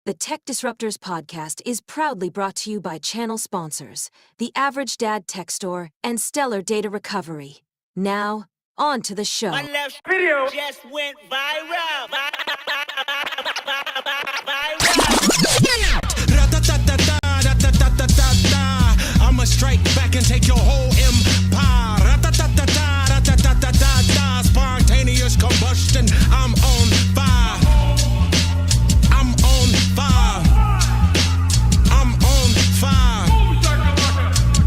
The Tech Disruptors podcast is proudly brought to you by channel sponsors, The Average Dad Tech Store and Stellar Data Recovery. Now, on to the show. My left video just went viral. I'ma strike back and take your whole empire. Spontaneous combustion. I'm on fire. I'm on fire. I'm on fire.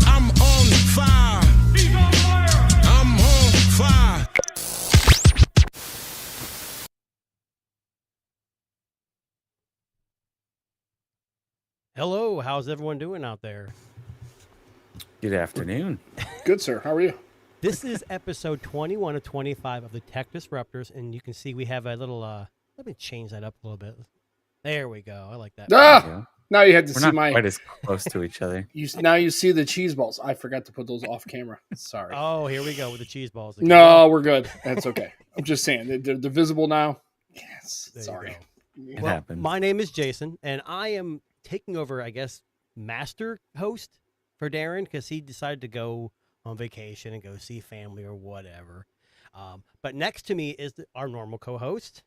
I'm on fire. I'm on fire. Hello, how's everyone doing out there? Good afternoon. Good, sir. How are you? This is episode 21 of 25 of the Tech Disruptors, and you can see we have a little, let me change that up a little bit. There we go. I like that. Ah! Now you had to We're see not my. quite as close to each other. Now you see the cheese balls. I forgot to put those off camera. Sorry. Oh, here we go with the cheese balls again. No, we're good. That's okay. I'm just saying they're visible now. Yes. There you Sorry. It Well, happens. my name is Jason, and I am taking over, I guess, master host for Darren because he decided to go on vacation and go see family or whatever. But next to me is our normal co-host,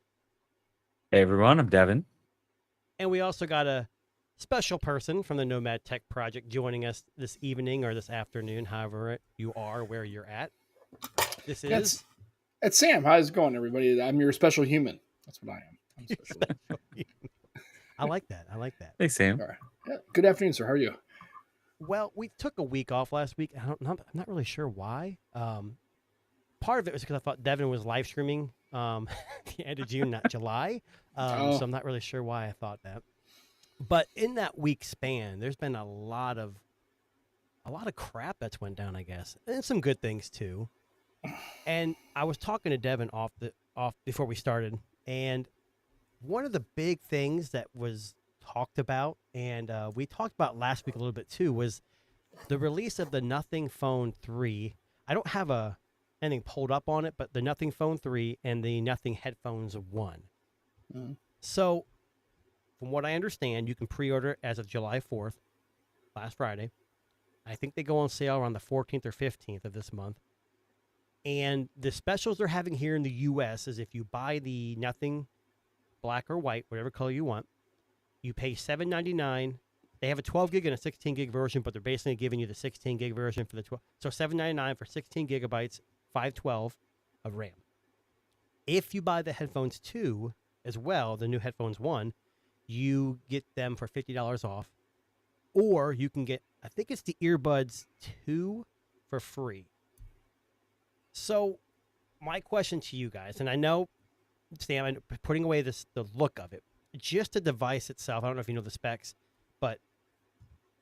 Hey everyone, I'm Devin. and we also got a special person from the Nomad Tech Project joining us this evening or this afternoon, however you are, where you're at. This is That's Sam. How's it going, everybody? I'm your special human. That's what I am. I'm special. I like that. I like that. Hey Sam. All right. Yeah. Good afternoon, sir. How are you? Well, we took a week off last week. I'm not really sure why. Part of it was because I thought Devin was live streaming the end of June, not July. So I'm not really sure why I thought that. But in that week span, there's been a lot of crap that's went down, I guess, and some good things too. And I was talking to Devin off before we started, and one of the big things that was talked about, and we talked about last week a little bit too, was the release of the Nothing Phone 3. I don't have anything pulled up on it, but the Nothing Phone 3 and the Nothing Headphones 1. Mhm. So, from what I understand, you can pre-order as of July 4th, last Friday. I think they go on sale around the 14th or 15th of this month. And the specials they're having here in the U.S. is if you buy the Nothing black or white, whatever color you want, you pay $7.99. They have a 12 gig and a 16 gig version, but they're basically giving you the 16 gig version for the 12. So $7.99 for 16 gigabytes, 512 of RAM. If you buy the headphones 2 as well, the new headphones 1, you get them for $50 off. Or you can get, I think it's the earbuds 2 for free. So my question to you guys, and I know, Sam, I'm putting away the look of it, just the device itself, I don't know if you know the specs, but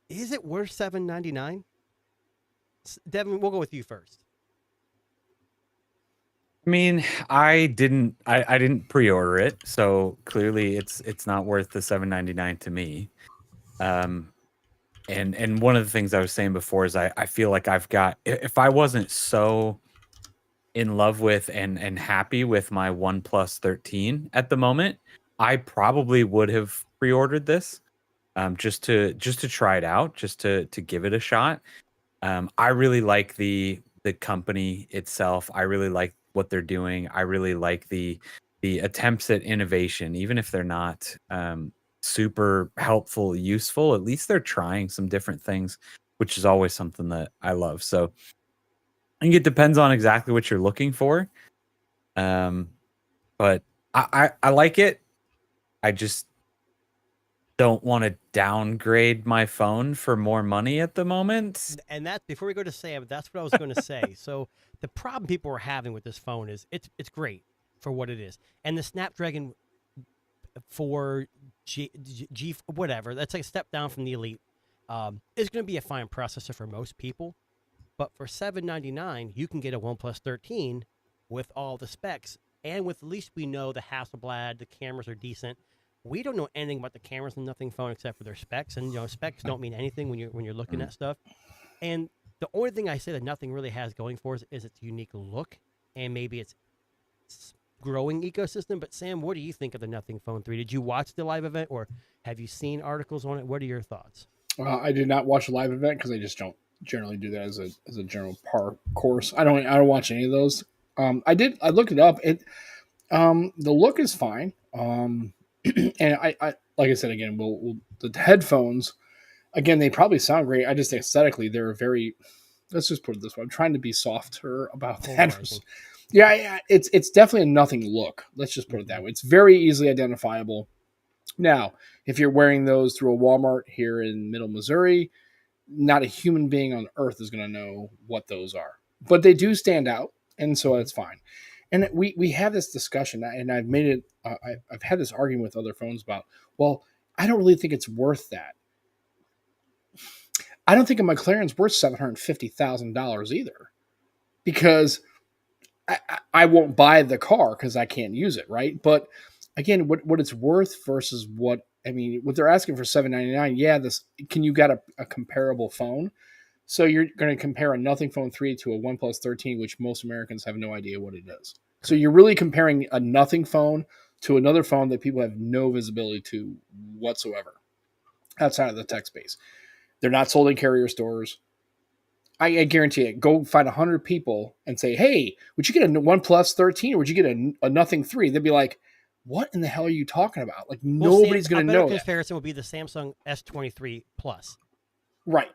is it worth $7.99? Devin, we'll go with you first. I mean, I didn't pre-order it, so clearly it's not worth the $7.99 to me. And one of the things I was saying before is I feel like I've got, if I wasn't so in love with and happy with my OnePlus 13 at the moment, I probably would have pre-ordered this just to try it out, just to give it a shot. I really like the company itself. I really like what they're doing. I really like the attempts at innovation, even if they're not super helpful, useful. At least they're trying some different things, which is always something that I love. So I think it depends on exactly what you're looking for. But I like it. I just don't want to downgrade my phone for more money at the moment. And that, before we go to Sam, that's what I was going to say. So the problem people are having with this phone is it's great for what it is. And the Snapdragon for G whatever, that's like a step down from the Elite. It's going to be a fine processor for most people. But for $7.99, you can get a OnePlus 13 with all the specs. And with, at least we know the Hasselblad, the cameras are decent. We don't know anything about the cameras in Nothing Phone except for their specs. And, you know, specs don't mean anything when you're looking at stuff. And the only thing I say that Nothing really has going for is its unique look. And maybe its growing ecosystem. But Sam, what do you think of the Nothing Phone 3? Did you watch the live event, or have you seen articles on it? What are your thoughts? I did not watch a live event because I just don't generally do that as a general course. I don't watch any of those. I looked it up. The look is fine. And I like I said again, the headphones again, they probably sound great. I just aesthetically they're very. Let's just put it this way. I'm trying to be softer about that. Yeah, it's definitely a nothing look. Let's just put it that way. It's very easily identifiable. Now, if you're wearing those through a Walmart here in Middle Missouri, not a human being on earth is going to know what those are. But they do stand out, and so that's fine. And we have this discussion, and I've made it. I've had this argument with other phones about. Well, I don't really think it's worth that. I don't think a McLaren's worth $750,000 either, because I won't buy the car because I can't use it, right? But again, what it's worth versus what they're asking for $799. Yeah, can you get a comparable phone? So you're going to compare a Nothing Phone 3 to a OnePlus 13, which most Americans have no idea what it is. So you're really comparing a Nothing phone to another phone that people have no visibility to whatsoever outside of the tech space. They're not sold in carrier stores. I guarantee it. Go find 100 people and say, hey, would you get a OnePlus 13 or would you get a Nothing 3? They'd be like, what in the hell are you talking about? Like, nobody's going to know. A better comparison would be the Samsung S23 Plus. Right.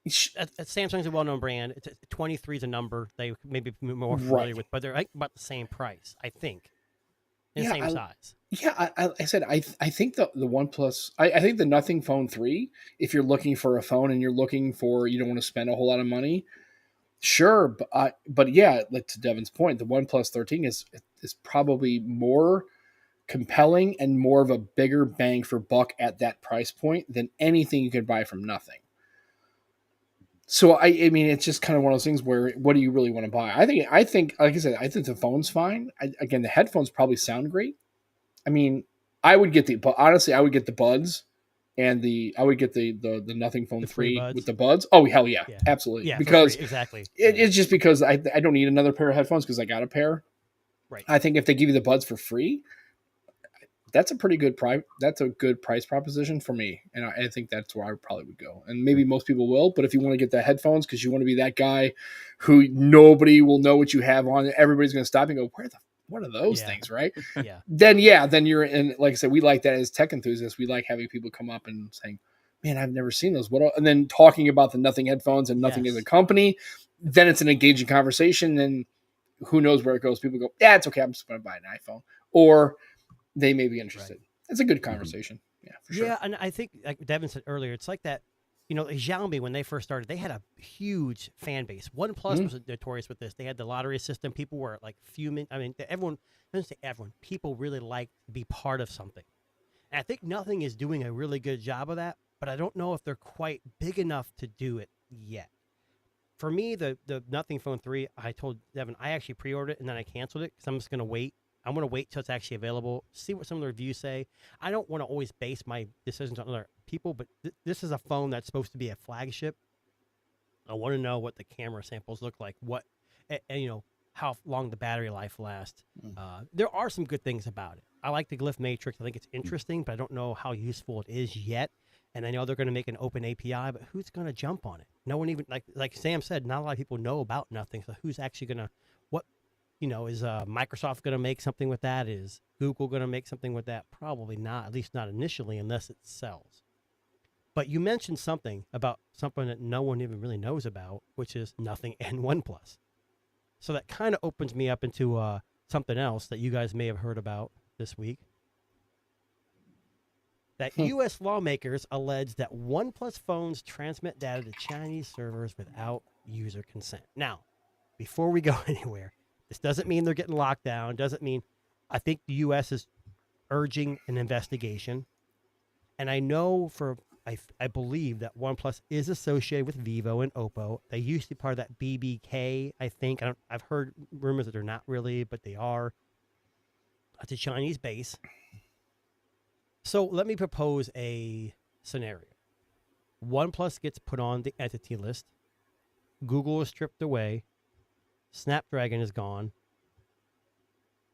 Samsung's a well-known brand. 23 is a number they may be more familiar with, but they're like about the same price, I think, in the same size. Yeah, I said I think the OnePlus. I think the Nothing Phone 3. If you're looking for a phone and you don't want to spend a whole lot of money, sure. But yeah, like to Devin's point, the OnePlus 13 is probably more compelling and more of a bigger bang for buck at that price point than anything you could buy from Nothing. So I mean, it's just kind of one of those things where what do you really want to buy? I think, like I said, I think the phone's fine. Again, the headphones probably sound great. I mean, I would get the buds, and I would get the Nothing Phone 3 with the buds. Oh hell yeah. Absolutely. Yeah, because exactly. It's just because I don't need another pair of headphones because I got a pair. Right. I think if they give you the buds for free, that's a pretty good price. That's a good price proposition for me, and I think that's where I probably would go. And maybe most people will, but if you want to get the headphones because you want to be that guy who nobody will know what you have on, everybody's going to stop and go, what are those things, right? Yeah. Then you're in. Like I said, we like that as tech enthusiasts. We like having people come up and saying, "Man, I've never seen those." And then talking about the Nothing headphones and Nothing as a company. Then it's an engaging conversation, and who knows where it goes? People go, "Yeah, it's okay. I'm just going to buy an iPhone," or they may be interested. Right. It's a good conversation. Yeah, for sure. Yeah, and I think, like Devin said earlier, it's like that, Xiaomi, when they first started, they had a huge fan base. OnePlus was notorious with this. They had the lottery system. People were like fuming. I mean, everyone, I don't say everyone, people really like to be part of something. And I think Nothing is doing a really good job of that, but I don't know if they're quite big enough to do it yet. For me, the Nothing Phone 3, I told Devin, I actually pre-ordered it and then I canceled it because I'm just going to wait. I'm going to wait till it's actually available, see what some of the reviews say. I don't want to always base my decisions on other people, but this is a phone that's supposed to be a flagship. I want to know what the camera samples look like, and how long the battery life lasts. There are some good things about it. I like the Glyph Matrix. I think it's interesting, but I don't know how useful it is yet. And I know they're going to make an open API, but who's going to jump on it? No one even, like Sam said, not a lot of people know about Nothing. So who's actually going to, is Microsoft going to make something with that? Is Google going to make something with that? Probably not, at least not initially, unless it sells. But you mentioned something about something that no one even really knows about, which is Nothing and OnePlus. So that kind of opens me up into something else that you guys may have heard about this week. That U.S. lawmakers allege that OnePlus phones transmit data to Chinese servers without user consent. Now, before we go anywhere, this doesn't mean they're getting locked down. Doesn't mean, I think the U.S. is urging an investigation. And I know I believe that OnePlus is associated with Vivo and Oppo. They used to be part of that BBK, I think. I've heard rumors that they're not really, but they are. It's a Chinese base. So let me propose a scenario. OnePlus gets put on the entity list. – Google is stripped away. Snapdragon is gone.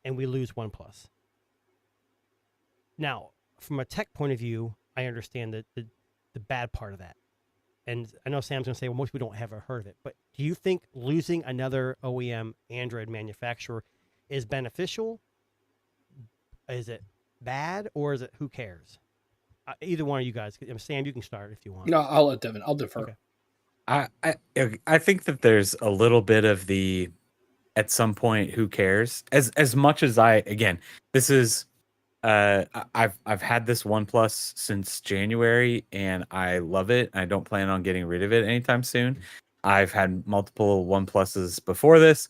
and we lose OnePlus. Now, from a tech point of view, I understand the bad part of that. And I know Sam's going to say, well, most people don't have heard of it. But do you think losing another OEM Android manufacturer is beneficial? Is it bad, or is it who cares? Either one of you guys. Sam, you can start if you want. No, I'll let Devin. I'll defer. Okay. I think that there's a little bit of the, at some point, who cares? As much as this is, I've had this OnePlus since January and I love it. I don't plan on getting rid of it anytime soon. I've had multiple OnePluses before this.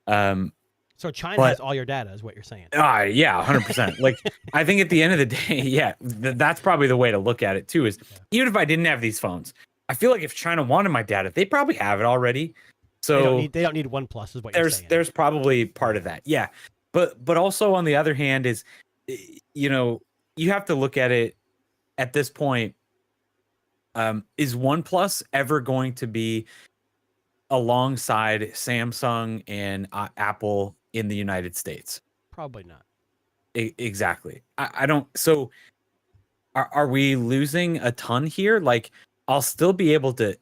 So China has all your data, is what you're saying? Yeah, 100%. Like, I think at the end of the day, yeah, that's probably the way to look at it too. Is even if I didn't have these phones, I feel like if China wanted my data, they probably have it already. So they don't need OnePlus, is what you're saying. There's probably part of that, yeah. But also on the other hand is, you know, you have to look at it at this point. Is OnePlus ever going to be alongside Samsung and Apple in the United States? Probably not. Exactly. I don't. So are we losing a ton here? Like, I'll still be able to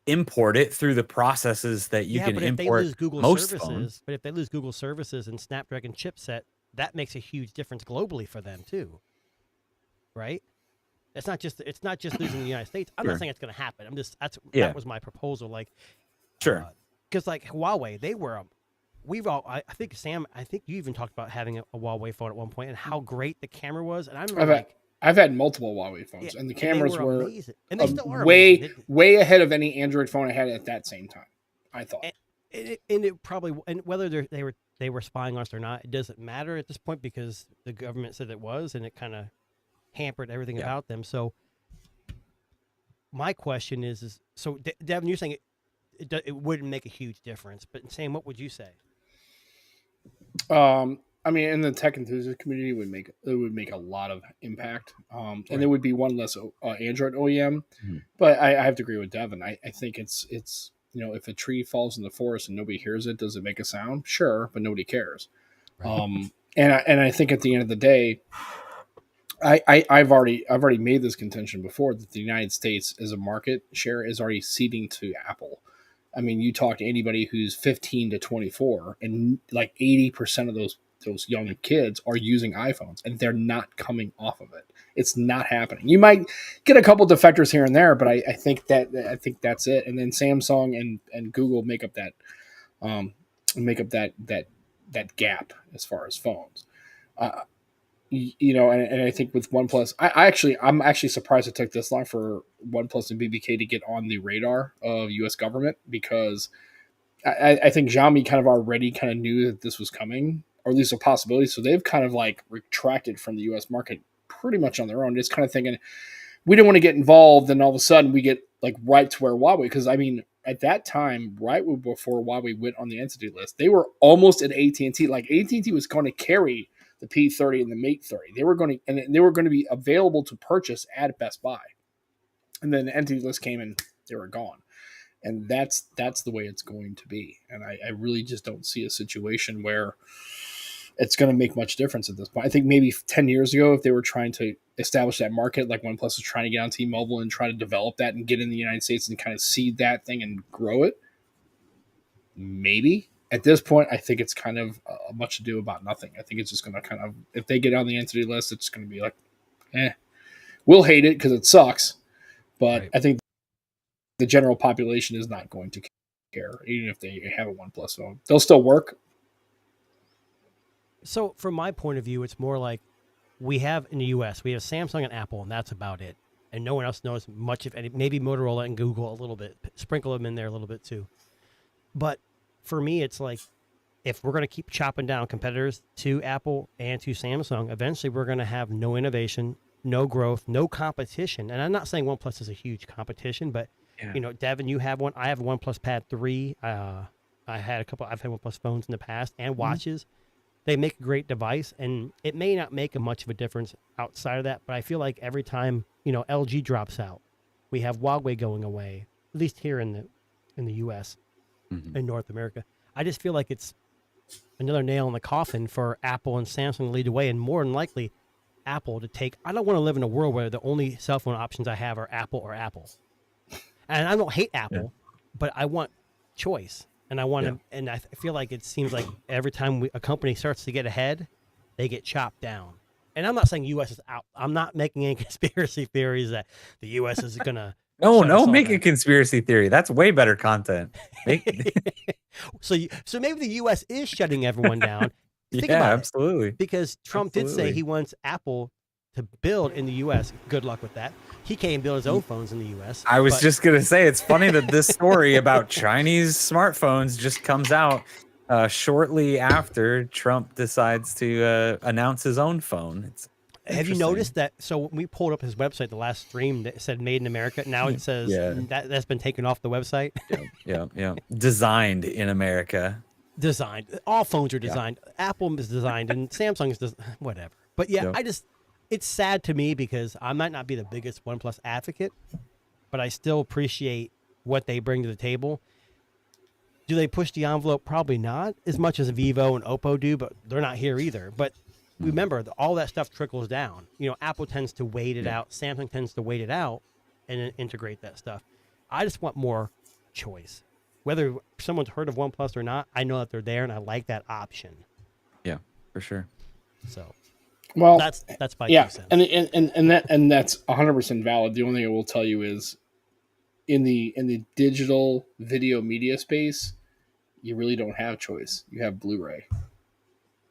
import it through the processes that you can but if import they lose Google most services, phones. But if they lose Google services and Snapdragon chipset, that makes a huge difference globally for them too. Right? It's not just losing the United States. I'm Sure. not saying it's going to happen. That was my proposal. Like, Sure. because like Huawei, they were I think Sam, I think you even talked about having a Huawei phone at one point and how great the camera was. And I remember I've had multiple Huawei phones, and the cameras were amazing. And they still are way ahead of any Android phone I had at that same time, I thought. And it probably, and whether they were spying on us or not, it doesn't matter at this point because the government said it was, and it kind of hampered everything about them. So my question is so Devin, you're saying it wouldn't make a huge difference, but Sam, what would you say? I mean, in the tech enthusiast community, it would make a lot of impact, and there would be one less Android OEM. Mm-hmm. But I have to agree with Devin. I think it's you know, if a tree falls in the forest and nobody hears it, does it make a sound? Sure, but nobody cares. Right. And I think at the end of the day, I've already made this contention before that the United States as a market share is already ceding to Apple. I mean, you talk to anybody who's 15 to 24, and like 80% of those young kids are using iPhones, and they're not coming off of it. It's not happening. You might get a couple defectors here and there, but I think that's it. And then Samsung and Google make up that gap as far as phones. You know, and I think with OnePlus, I'm actually surprised it took this long for OnePlus and BBK to get on the radar of U.S. government, because I think Xiaomi kind of already kind of knew that this was coming, or at least a possibility. So they've kind of like retracted from the U.S. market pretty much on their own, just kind of thinking we didn't want to get involved, and all of a sudden we get like right to where Huawei, because I mean at that time, right before Huawei went on the entity list, they were almost at AT&T. Like AT&T was going to carry the P30 and the Mate 30. They were going to be available to purchase at Best Buy. And then the entity list came and they were gone. And that's the way it's going to be. And I really just don't see a situation where it's going to make much difference at this point. I think maybe 10 years ago, if they were trying to establish that market, like OnePlus was trying to get on T-Mobile and try to develop that and get in the United States and kind of seed that thing and grow it, maybe. At this point, I think it's kind of much ado about nothing. I think it's just going to kind of, if they get on the entity list, it's going to be like, we'll hate it because it sucks. But right. I think the general population is not going to care, even if they have a OnePlus phone. They'll still work. So from my point of view, it's more like we have in the U.S., we have Samsung and Apple, and that's about it. And no one else knows much of any, maybe Motorola and Google a little bit, sprinkle them in there a little bit too. But for me, it's like, if we're going to keep chopping down competitors to Apple and to Samsung, eventually we're going to have no innovation, no growth, no competition. And I'm not saying OnePlus is a huge competition, but you know, Devin, you have one. I have a OnePlus Pad 3. I've had OnePlus phones in the past and watches. They make a great device, and it may not make much of a difference outside of that, but I feel like every time, you know, LG drops out, we have Huawei going away, at least here in the U.S., in North America. I just feel like it's another nail in the coffin for Apple and Samsung to lead the way, and more than likely Apple to take. I don't want to live in a world where the only cell phone options I have are Apple or Apple. And I don't hate Apple, but I want choice. And I want to, and I feel like it seems like every time a company starts to get ahead, they get chopped down. And I'm not saying U.S. is out. I'm not making any conspiracy theories that the U.S. is going to. No, make a conspiracy theory. That's way better content. So maybe the U.S. is shutting everyone down. Think about it. Absolutely. Because Trump did say he wants Apple to build in the U.S. Good luck with that. He can't build his own phones in the U.S. I was just going to say, it's funny that this story about Chinese smartphones just comes out shortly after Trump decides to announce his own phone. Have you noticed that? So when we pulled up his website, the last stream that said "Made in America." Now it says that's been taken off the website. Yeah. Designed in America. Designed. All phones are designed. Apple is designed, and Samsung is whatever. But it's sad to me because I might not be the biggest OnePlus advocate, but I still appreciate what they bring to the table. Do they push the envelope? Probably not as much as Vivo and Oppo do, but they're not here either. But remember, all that stuff trickles down. Apple tends to wait it out. Samsung tends to wait it out and then integrate that stuff. I just want more choice. Whether someone's heard of OnePlus or not, I know that they're there, and I like that option. Yeah, for sure. So, well, that's my 2 cents. and that's 100% valid. The only thing I will tell you is, in the digital video media space, you really don't have choice. You have Blu-ray.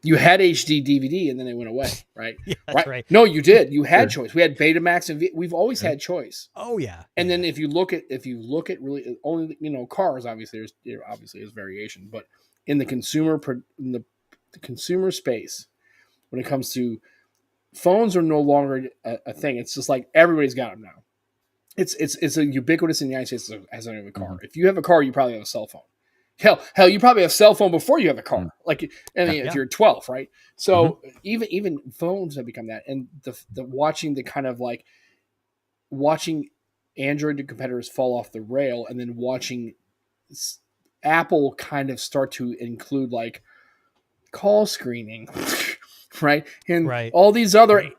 You had HD DVD, and then it went away, right? Yeah, that's right. No, you did. You had choice. We had Betamax, and we've always had choice. Oh yeah. And then if you look at really only cars, obviously there's variation, but in the consumer space, when it comes to phones, are no longer a thing. It's just like everybody's got them now. It's a ubiquitous in the United States as a car. Mm-hmm. If you have a car, you probably have a cell phone. Hell, you probably have a cell phone before you have a car. Mm-hmm. Like, if you're 12, right? So even phones have become that, and the watching Android competitors fall off the rail, and then watching Apple kind of start to include like call screening, right? And all these other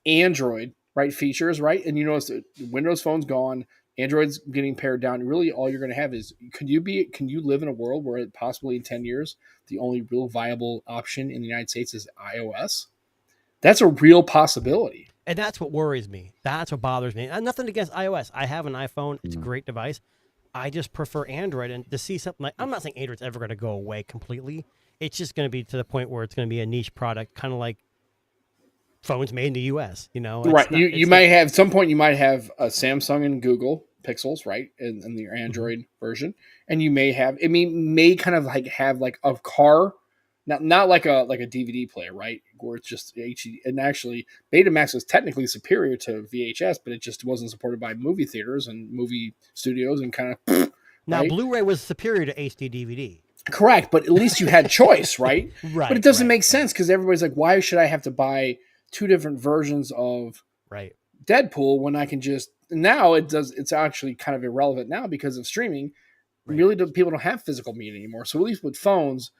Android features, right? And you notice that Windows Phone's gone, Android's getting pared down. Really, all you're going to have is can you live in a world where possibly in 10 years the only real viable option in the United States is iOS? That's a real possibility. And that's what worries me. That's what bothers me. Nothing against iOS. I have an iPhone. It's a great device. I just prefer Android. And to see something like, I'm not saying Android's ever going to go away completely. It's just going to be to the point where it's going to be a niche product, kind of like phones made in the U.S. Right. You might have at some point. You might have a Samsung and Google Pixels, right, in your Android version, and you may have. May kind of like have like a car, not like a DVD player, right, where it's just HD. And actually, Betamax is technically superior to VHS, but it just wasn't supported by movie theaters and movie studios, and kind of. Now, right? Blu-ray was superior to HD DVD. Correct, but at least you had choice, right? Right. But it doesn't make sense because everybody's like, why should I have to buy 2 different versions of Deadpool when I can just now it's actually kind of irrelevant now because of streaming. Really, people don't have physical media anymore. So at least with phones,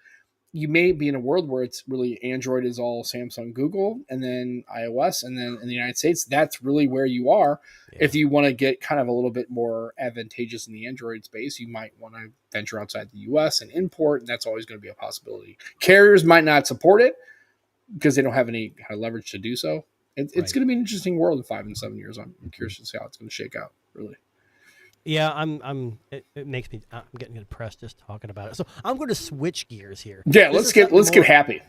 you may be in a world where it's really Android is all Samsung, Google, and then iOS, and then in the United States, that's really where you are. Yeah. If you want to get kind of a little bit more advantageous in the Android space, you might want to venture outside the US and import, and that's always going to be a possibility. Carriers might not support it because they don't have any kind of leverage to do so. It's going to be an interesting world in 5 and 7 years. I'm curious to see how it's going to shake out, really. Yeah, it makes me. I'm getting depressed just talking about it. So I'm going to switch gears here. Yeah, let's get happy.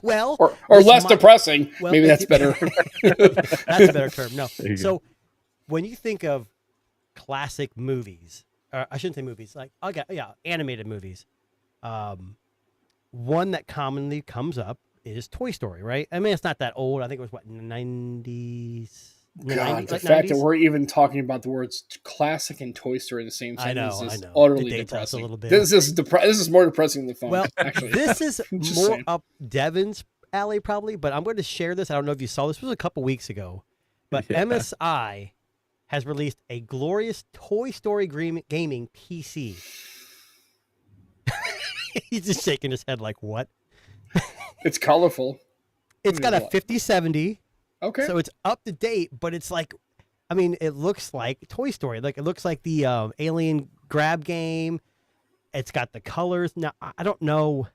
Well, or less depressing. Well, maybe that's better. That's a better term. No. So when you think of classic movies, or I shouldn't say movies, like animated movies. One that commonly comes up is Toy Story, right? I mean, it's not that old. I think it was what, 90s. God, the fact that we're even talking about the words classic and Toy Story in the same sentence is utterly depressing. A little bit. This is more depressing than fun. Well, actually. This is more up Devin's alley probably, but I'm going to share this. I don't know if you saw this. This was a couple weeks ago, but MSI has released a glorious Toy Story gaming PC. He's just shaking his head like, what? It's colorful. It's got a What? 5070, Okay. so it's up to date, but it's like, I mean, it looks like Toy Story. Like, it looks like the Alien Grab game. It's got the colors. Now, I don't know.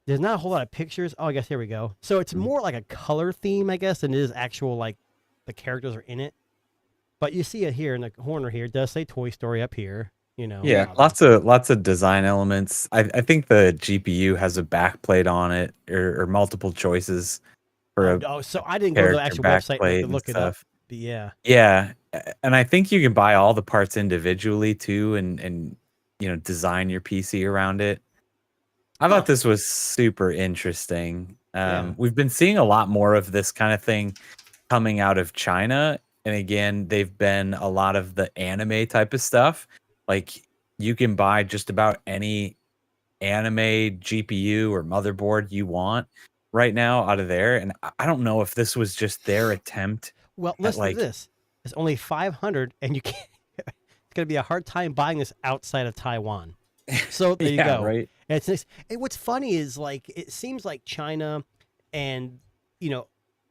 There's not a whole lot of pictures. Oh, I guess here we go. So it's more like a color theme, I guess, than it is actual, like, the characters are in it. But you see it here in the corner here. It does say Toy Story up here, you know. Yeah, lots of design elements. I think the GPU has a backplate on it, or multiple choices for a Oh, so I didn't go to the character actual website backplate to and look it up. stuff. But yeah. Yeah, and I think you can buy all the parts individually too, and design your PC around it. I thought this was super interesting. Yeah. We've been seeing a lot more of this kind of thing coming out of China, and again, they've been a lot of the anime type of stuff. Like, you can buy just about any anime GPU or motherboard you want right now out of there, and I don't know if this was just their attempt. Well, listen like- to this. It's only 500, and you can't. It's gonna be a hard time buying this outside of Taiwan. So there you Yeah, go. right? And it's nice. And what's funny is, like, it seems like China and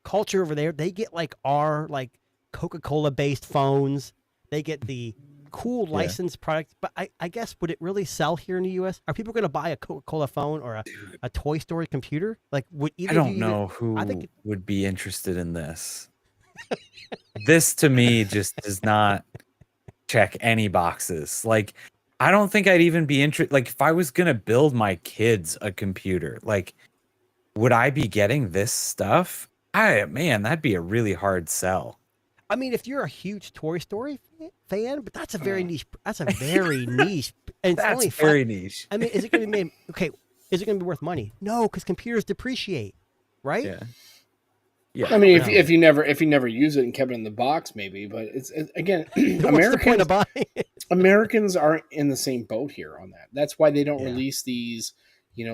culture over there, they get like our like Coca-Cola based phones. They get the cool licensed products. But I guess, would it really sell here in the US? Are people gonna buy a Coca-Cola phone or a Toy Story computer? Like, would either I of don't you even- know who I think would be interested in this. This to me just does not check any boxes. Like, I don't think I'd even be interested. Like, if I was gonna build my kids a computer, like, would I be getting this stuff? Man, that'd be a really hard sell. I mean, if you're a huge Toy Story fan, but that's a very niche. That's a very niche. And it's That's only very niche. I mean, is it going to be made? Okay, is it going to be worth money? No, because computers depreciate, right? Yeah. Yeah. I mean, No. if you never use it and kept it in the box, maybe. But it's again, What's the point Americans of buying it? Americans aren't in the same boat here on that. That's why they don't Yeah. release these.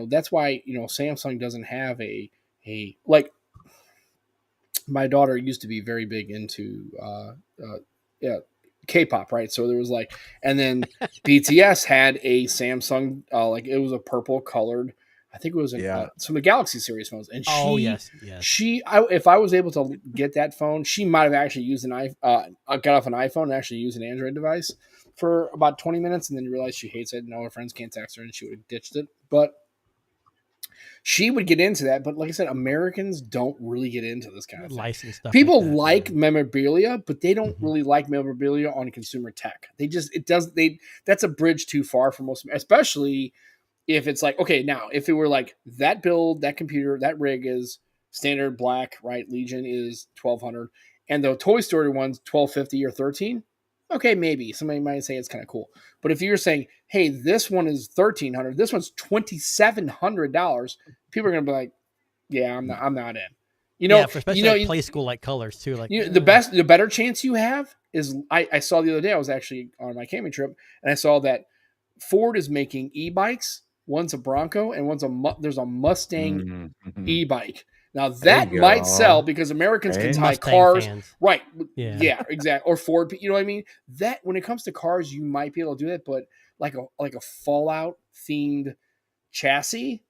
That's why Samsung doesn't have a like. My daughter used to be very big into K-pop, right? So there was like, and then BTS had a Samsung, like it was a purple colored. I think it was some of the Galaxy series phones, and Oh yes. if I was able to get that phone, she might have actually used got off an iPhone and actually used an Android device for about 20 minutes, and then realized she hates it, and all her friends can't text her, and she would have ditched it. But she would get into that. But like I said, Americans don't really get into this kind of thing. License stuff. People that, like yeah. memorabilia, but they don't Mhm. really like memorabilia on consumer tech. That's a bridge too far for most, especially if it's like, okay, now if it were like that build, that computer, that rig is standard black, right? Legion is 1200, and the Toy Story one's 1250 or 13. Okay, maybe somebody might say it's kind of cool. But if you're saying, hey, this one is 1300, this one's $2,700, people are gonna be like, yeah, I'm not in. Yeah, for especially like play school like colors too. Like the better chance you have is I saw the other day, I was actually on my camping trip, and I saw that Ford is making e-bikes. One's a Bronco and there's a Mustang Mhm. e-bike. Now that you might go. sell because Americans can Right. tie Mustang cars, fans. right? Yeah. Yeah, exactly. Or Ford, you know what I mean? That when it comes to cars, you might be able to do it, but like a Fallout themed chassis,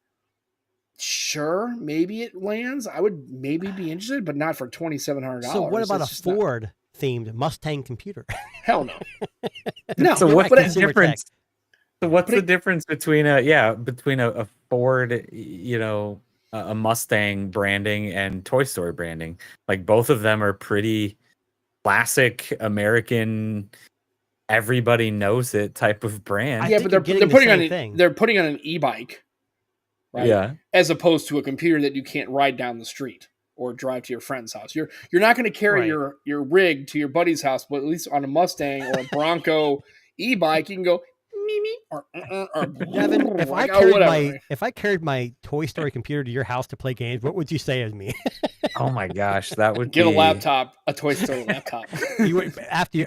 sure, maybe it lands. I would maybe be interested, but not for $2,700. So what about It's a just not- Ford themed Mustang computer? Hell no. No. So You're what's right, the consumer difference? tech. So what's But the difference between a Ford, a Mustang branding and Toy Story branding? Like, both of them are pretty classic American, everybody knows it type of brand. I Yeah, think but you're they're getting the putting on same thing. they're putting on an e-bike, right? Yeah. As opposed to a computer that you can't ride down the street or drive to your friend's house. You're not going to carry Right. your rig to your buddy's house, but at least on a Mustang or a Bronco e-bike, you can go me or Devin, if like, I carried whatever. if I carried my Toy Story computer to your house to play games, what would you say as me? Oh my gosh, that would Get a be laptop, a Toy Story laptop. You would,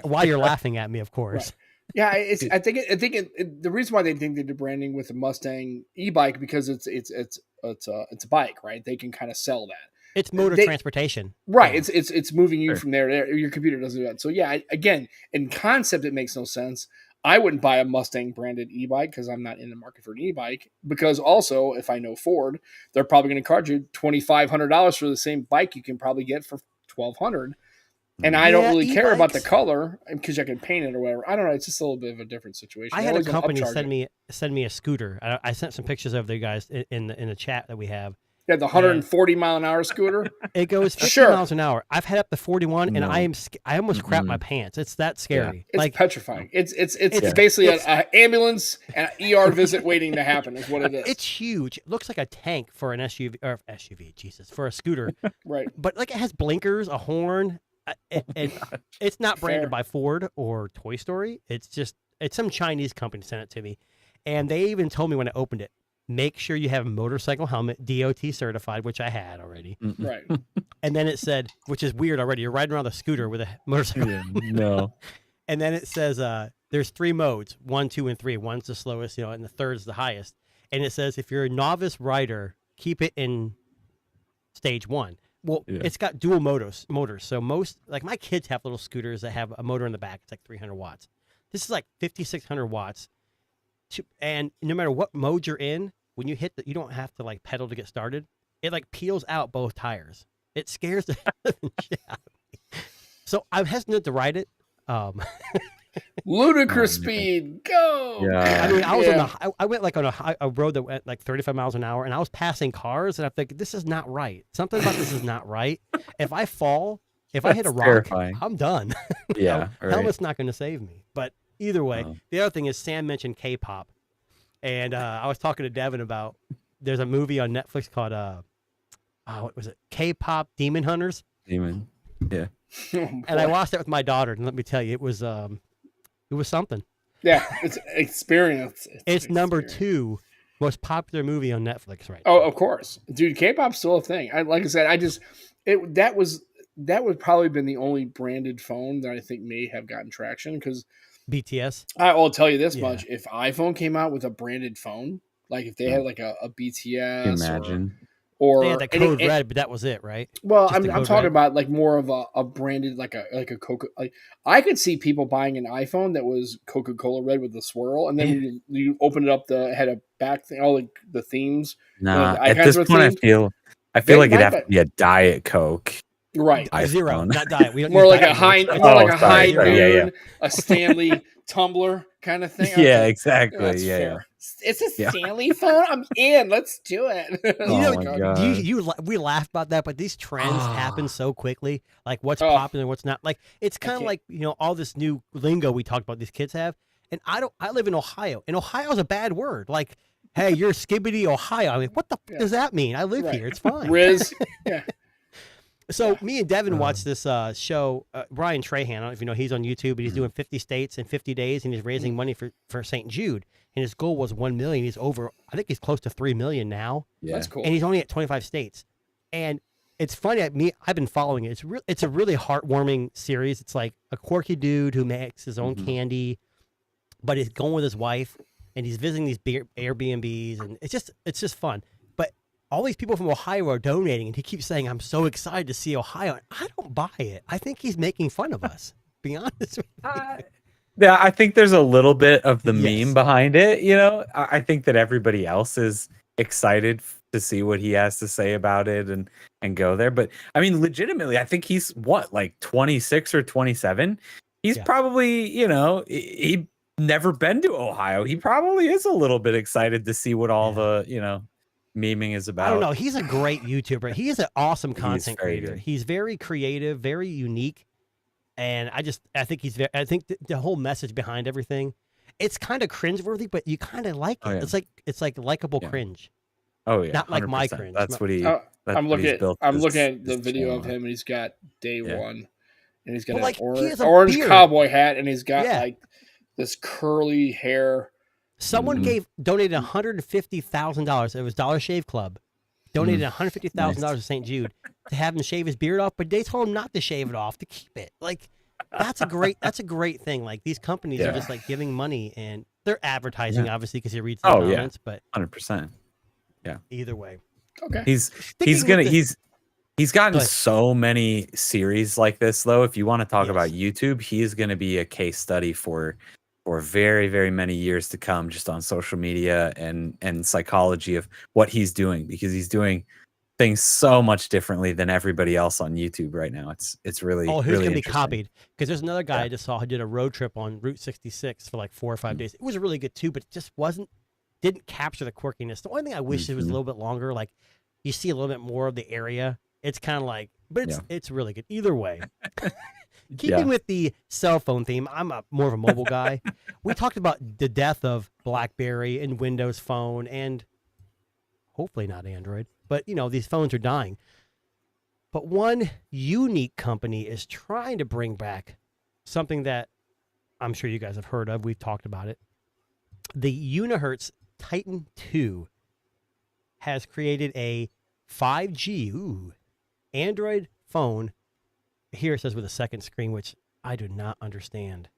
while you're laughing at me, of course. Yeah, I think the reason why they think they do branding with a Mustang e-bike because it's a bike, right? They can kind of sell that. It's motor They- transportation. Right. Yeah. It's moving you Sure. from there to there. Your computer doesn't do that. So yeah, again, in concept, it makes no sense. I wouldn't buy a Mustang branded e-bike because I'm not in the market for an e-bike. Because also, if I know Ford, they're probably going to charge you $2,500 for the same bike you can probably get for $1,200. And I don't really care about the color because I can paint it or whatever. I don't know. It's just a little bit of a different situation. I had a company send me a scooter. I sent some pictures of you guys in the chat that we have. Yeah, the 140 mile an hour scooter. It goes 50 miles an hour. I've had up to 41, and I almost crap my pants. It's that scary. Yeah. It's petrifying. It's basically an ambulance and an ER visit waiting to happen. Is what it is. It's huge. It looks like a tank for an SUV. Jesus, for a scooter. Right. But like it has blinkers, a horn. It's not branded by Ford or Toy Story. It's some Chinese company sent it to me, and they even told me when I opened it, make sure you have a motorcycle helmet, DOT certified, which I had already. Right. And then it said, which is weird already, you're riding around the scooter with a motorcycle. No. And then it says there's 3 modes, 1, 2, and 3. 1's the slowest, and the 3rd's the highest. And it says if you're a novice rider, keep it in stage 1. Well, it's got dual motors. So most, like my kids have little scooters that have a motor in the back. It's like 300 watts. This is like 5,600 watts. And no matter what mode you're in, when you hit you don't have to like pedal to get started. It like peels out both tires. It scares the shit out of me. So I'm hesitant to ride it. Ludicrous speed, go! Yeah. I mean, I went like on a road that went like 35 miles an hour, and I was passing cars, and I think this is not right. Something about this is not right. If I fall, if I hit a rock, terrifying. I'm done. Yeah, helmet's not going to save me. But either way, the other thing is Sam mentioned K-pop, and I was talking to Devin about there's a movie on Netflix called what was it? K-pop Demon Hunters. Demon, yeah. And I watched that with my daughter, and let me tell you, it was something. Yeah, it's experience. It's number 2 most popular movie on Netflix right now. Oh, of course, dude. K-pop's still a thing. Like I said, that would probably been the only branded phone that I think may have gotten traction because BTS. I will tell you this much: if iPhone came out with a branded phone, like if they had like a BTS, imagine. Or they had the code red, but that was it, right? Well, I'm talking about like more of a branded like a Coca. Like I could see people buying an iPhone that was Coca-Cola red with the swirl, and then you open it up, had a back thing, all the themes. Nah, at this point, I feel like it'd have to be a Diet Coke. Right, iPhone. 0, not diet. We don't more like a high noon, a Stanley tumbler kind of thing. Yeah, exactly. That's yeah, fair. It's a Stanley phone. I'm in. Let's do it. Oh my God. We laugh about that, but these trends happen so quickly. Like what's popular and what's not. Like it's kind of like all this new lingo we talked about. These kids have, and I live in Ohio, and Ohio is a bad word. Like, hey, you're Skibbity, Ohio. I mean, what the f does that mean? I live here. It's fine. Riz. Yeah. So me and Devin watched this show. Brian Trahan, I don't know if you know, he's on YouTube, but he's doing 50 states in 50 days, and he's raising money for St. Jude. And his goal was 1 million. He's over, I think he's close to 3 million now. Yeah. That's cool. And he's only at 25 states. And it's funny, I've been following it. It's a really heartwarming series. It's like a quirky dude who makes his own candy, but he's going with his wife, and he's visiting these Airbnbs, and it's just fun. But all these people from Ohio are donating, and he keeps saying, "I'm so excited to see Ohio." And I don't buy it. I think he's making fun of us. Be honest with you. Yeah, I think there's a little bit of the meme behind it. I think that everybody else is excited to see what he has to say about it and go there. But I mean, legitimately, I think he's like 26 or 27. He's probably, he never been to Ohio. He probably is a little bit excited to see what all the, memeing is about. I don't know. He's a great YouTuber. He is an awesome content creator. He's very creative, very unique. And I think I think the whole message behind everything, it's kind of cringeworthy, but you kind of like it. Oh, yeah. It's like likable cringe. Oh yeah, not like my cringe. That's what he. I'm looking at the video of him, and he's got day one, and he's got an orange cowboy hat, and he's got like this curly hair. Someone donated $150,000. It was Dollar Shave Club. Donated $150,000 to St. Jude to have him shave his beard off, but they told him not to shave it off, to keep it. Like that's a great thing. Like these companies are just like giving money, and they're advertising obviously because he reads the comments. But 100%. Yeah. Either way. Okay. He's gotten so many series like this though. If you want to talk about YouTube, he is going to be a case study for for very, very many years to come, just on social media and psychology of what he's doing, because he's doing things so much differently than everybody else on YouTube right now. It's really, Oh, who's really going to be interesting. copied? Because there's another guy Yeah. I just saw who did a road trip on Route 66 for like 4 or 5 days. It was really good too, but it just didn't capture the quirkiness. The only thing I wish it was a Mhm. little bit longer. Like you see a little bit more of the area. It's kind of like, but it's really good either way. Keeping with the cell phone theme, I'm more of a mobile guy. We talked about the death of BlackBerry and Windows Phone, and hopefully not Android. But these phones are dying. But one unique company is trying to bring back something that I'm sure you guys have heard of. We've talked about it. The Unihertz Titan 2 has created a 5G Android phone. Here it says with a second screen, which I do not understand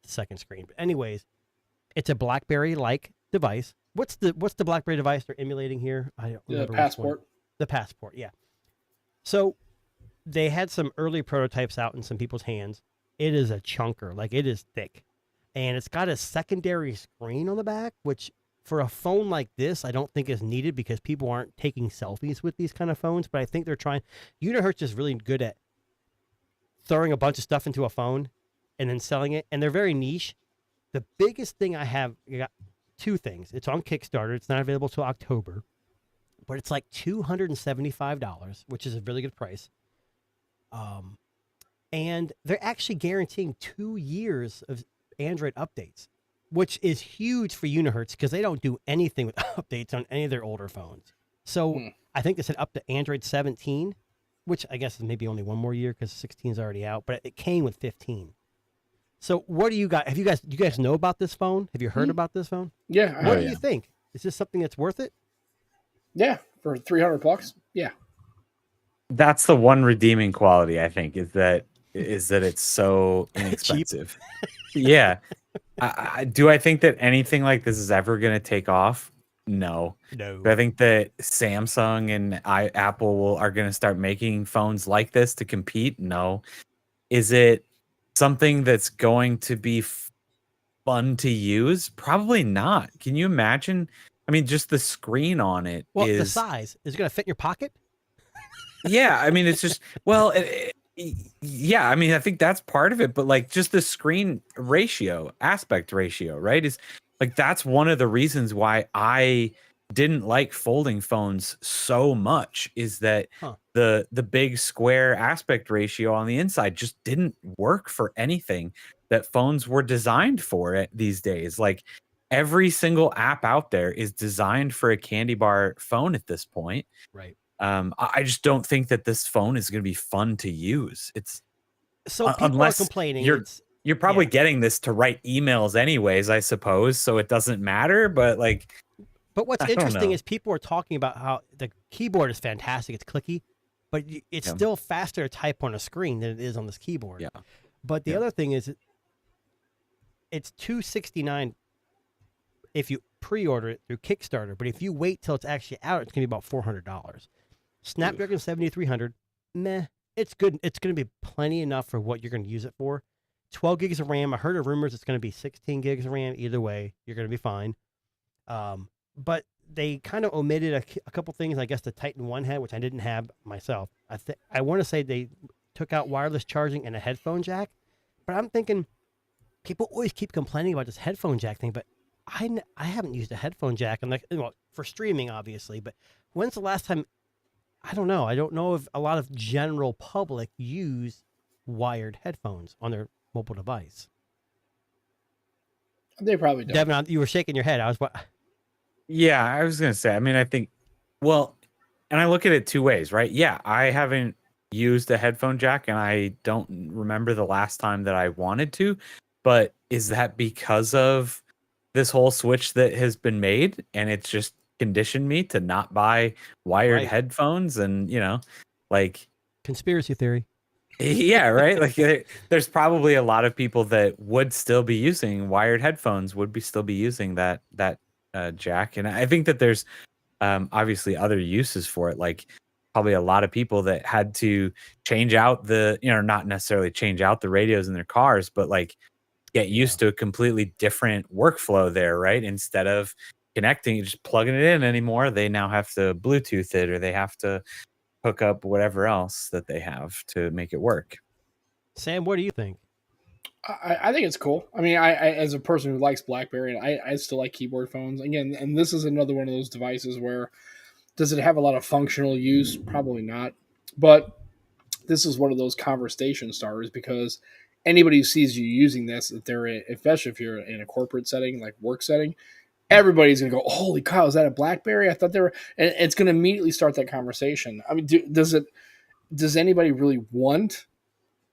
the second screen. But anyways, it's a BlackBerry-like device. What's the BlackBerry device they're emulating here? I don't remember. Passport. The Passport, yeah. So they had some early prototypes out in some people's hands. It is a chunker, like it is thick. And it's got a secondary screen on the back, which for a phone like this, I don't think is needed because people aren't taking selfies with these kind of phones. But I think they're trying. Unihertz is really good at throwing a bunch of stuff into a phone and then selling it. And they're very niche. The biggest thing I got two things. It's on Kickstarter. It's not available till October. But it's like $275, which is a really good price. And they're actually guaranteeing 2 years of Android updates, which is huge for Unihertz because they don't do anything with updates on any of their older phones. So I think they said up to Android 17, which I guess is maybe only one more year because 16 is already out, but it came with 15. So what do you guys, do you guys know about this phone? Have you heard about this phone? Yeah. What do you think? Is this something that's worth it? Yeah. For $300. Yeah. That's the one redeeming quality, I think, is that it's so inexpensive. Yeah. Do I think that anything like this is ever going to take off? No. No. Do I think that Samsung and Apple are going to start making phones like this to compete? No. Is it something that's going to be fun to use? Probably not. Can you imagine? I mean, just the screen on it Well, is... the size. Is it going to fit in your pocket? Yeah, I mean, it's just... Well, yeah, I mean, I think that's part of it, but like just the screen ratio, aspect ratio, right? Is like that's one of the reasons why I didn't like folding phones so much, is that the big square aspect ratio on the inside just didn't work for anything that phones were designed for these days. Like every single app out there is designed for a candy bar phone at this point. Right. I just don't think that this phone is going to be fun to use. It's so people unless are complaining. You're probably getting this to write emails anyways, I suppose, so it doesn't matter. But like, but what's interesting is people are talking about how the keyboard is fantastic. It's clicky, but it's still faster to type on a screen than it is on this keyboard. Yeah. But the other thing is, it's $269 if you pre-order it through Kickstarter. But if you wait till it's actually out, it's gonna be about $400. Snapdragon 7300, meh. It's good. It's going to be plenty enough for what you're going to use it for. 12 gigs of RAM. I heard of rumors it's going to be 16 gigs of RAM. Either way, you're going to be fine. But they kind of omitted a couple things. I guess the Titan 1 had, which I didn't have myself. I want to say they took out wireless charging and a headphone jack. But I'm thinking people always keep complaining about this headphone jack thing. But I haven't used a headphone jack for streaming, obviously. But when's the last time? I don't know. I don't know if a lot of general public use wired headphones on their mobile device. They probably don't. Devin, you were shaking your head. Yeah, I was going to say, I mean, I think, well, and I look at it two ways, right? Yeah, I haven't used a headphone jack and I don't remember the last time that I wanted to, but is that because of this whole switch that has been made and it's just conditioned me to not buy wired headphones? And like conspiracy theory. Yeah, right. Like there's probably a lot of people that would still be using wired headphones, still be using that jack. And I think that there's obviously other uses for it. Like probably a lot of people that had to change out not necessarily change out the radios in their cars, but like get used to a completely different workflow there, right? Instead of connecting, just plugging it in anymore, they now have to Bluetooth it, or they have to hook up whatever else that they have to make it work. Sam, what do you think? I think it's cool. I mean, I as a person who likes BlackBerry, and I still like keyboard phones. Again, and this is another one of those devices where does it have a lot of functional use? Probably not. But this is one of those conversation starters because anybody who sees you using this, especially if you're in a corporate setting, like work setting, everybody's gonna go, "Holy cow, is that a BlackBerry?" I thought they were, and it's gonna immediately start that conversation. I mean, does anybody really want?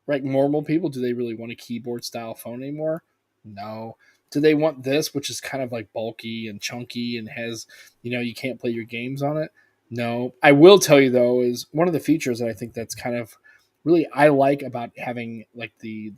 Right, normal people, do they really want a keyboard style phone anymore? No. Do they want this, which is kind of like bulky and chunky and has, you can't play your games on it? No. I will tell you though, is one of the features that I think that's kind of really I like about having like the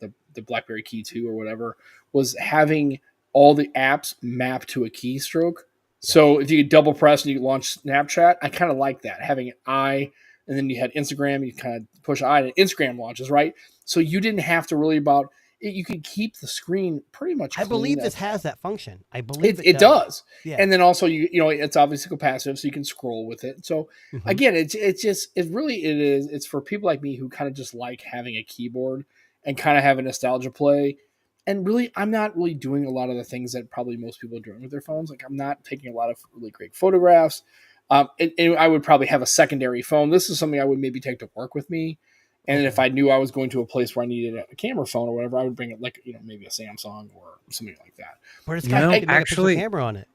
BlackBerry Key 2 or whatever was having all the apps mapped to a keystroke. So if you could double press and you could launch Snapchat, I kind of like that. Having I, and then you had Instagram, you kind of push I and Instagram launches, right? So you didn't have to worry about it. You could keep the screen pretty much I clean. believe this has that function. I believe it does. Yeah. And then also it's obviously capacitive, so you can scroll with it. So again, it's for people like me who kind of just like having a keyboard and kind of have a nostalgia play. And really, I'm not really doing a lot of the things that probably most people are doing with their phones. Like I'm not taking a lot of really great photographs. And I would probably have a secondary phone. This is something I would maybe take to work with me. And if I knew I was going to a place where I needed a camera phone or whatever, I would bring it like, maybe a Samsung or something like that. But it's got a camera on it.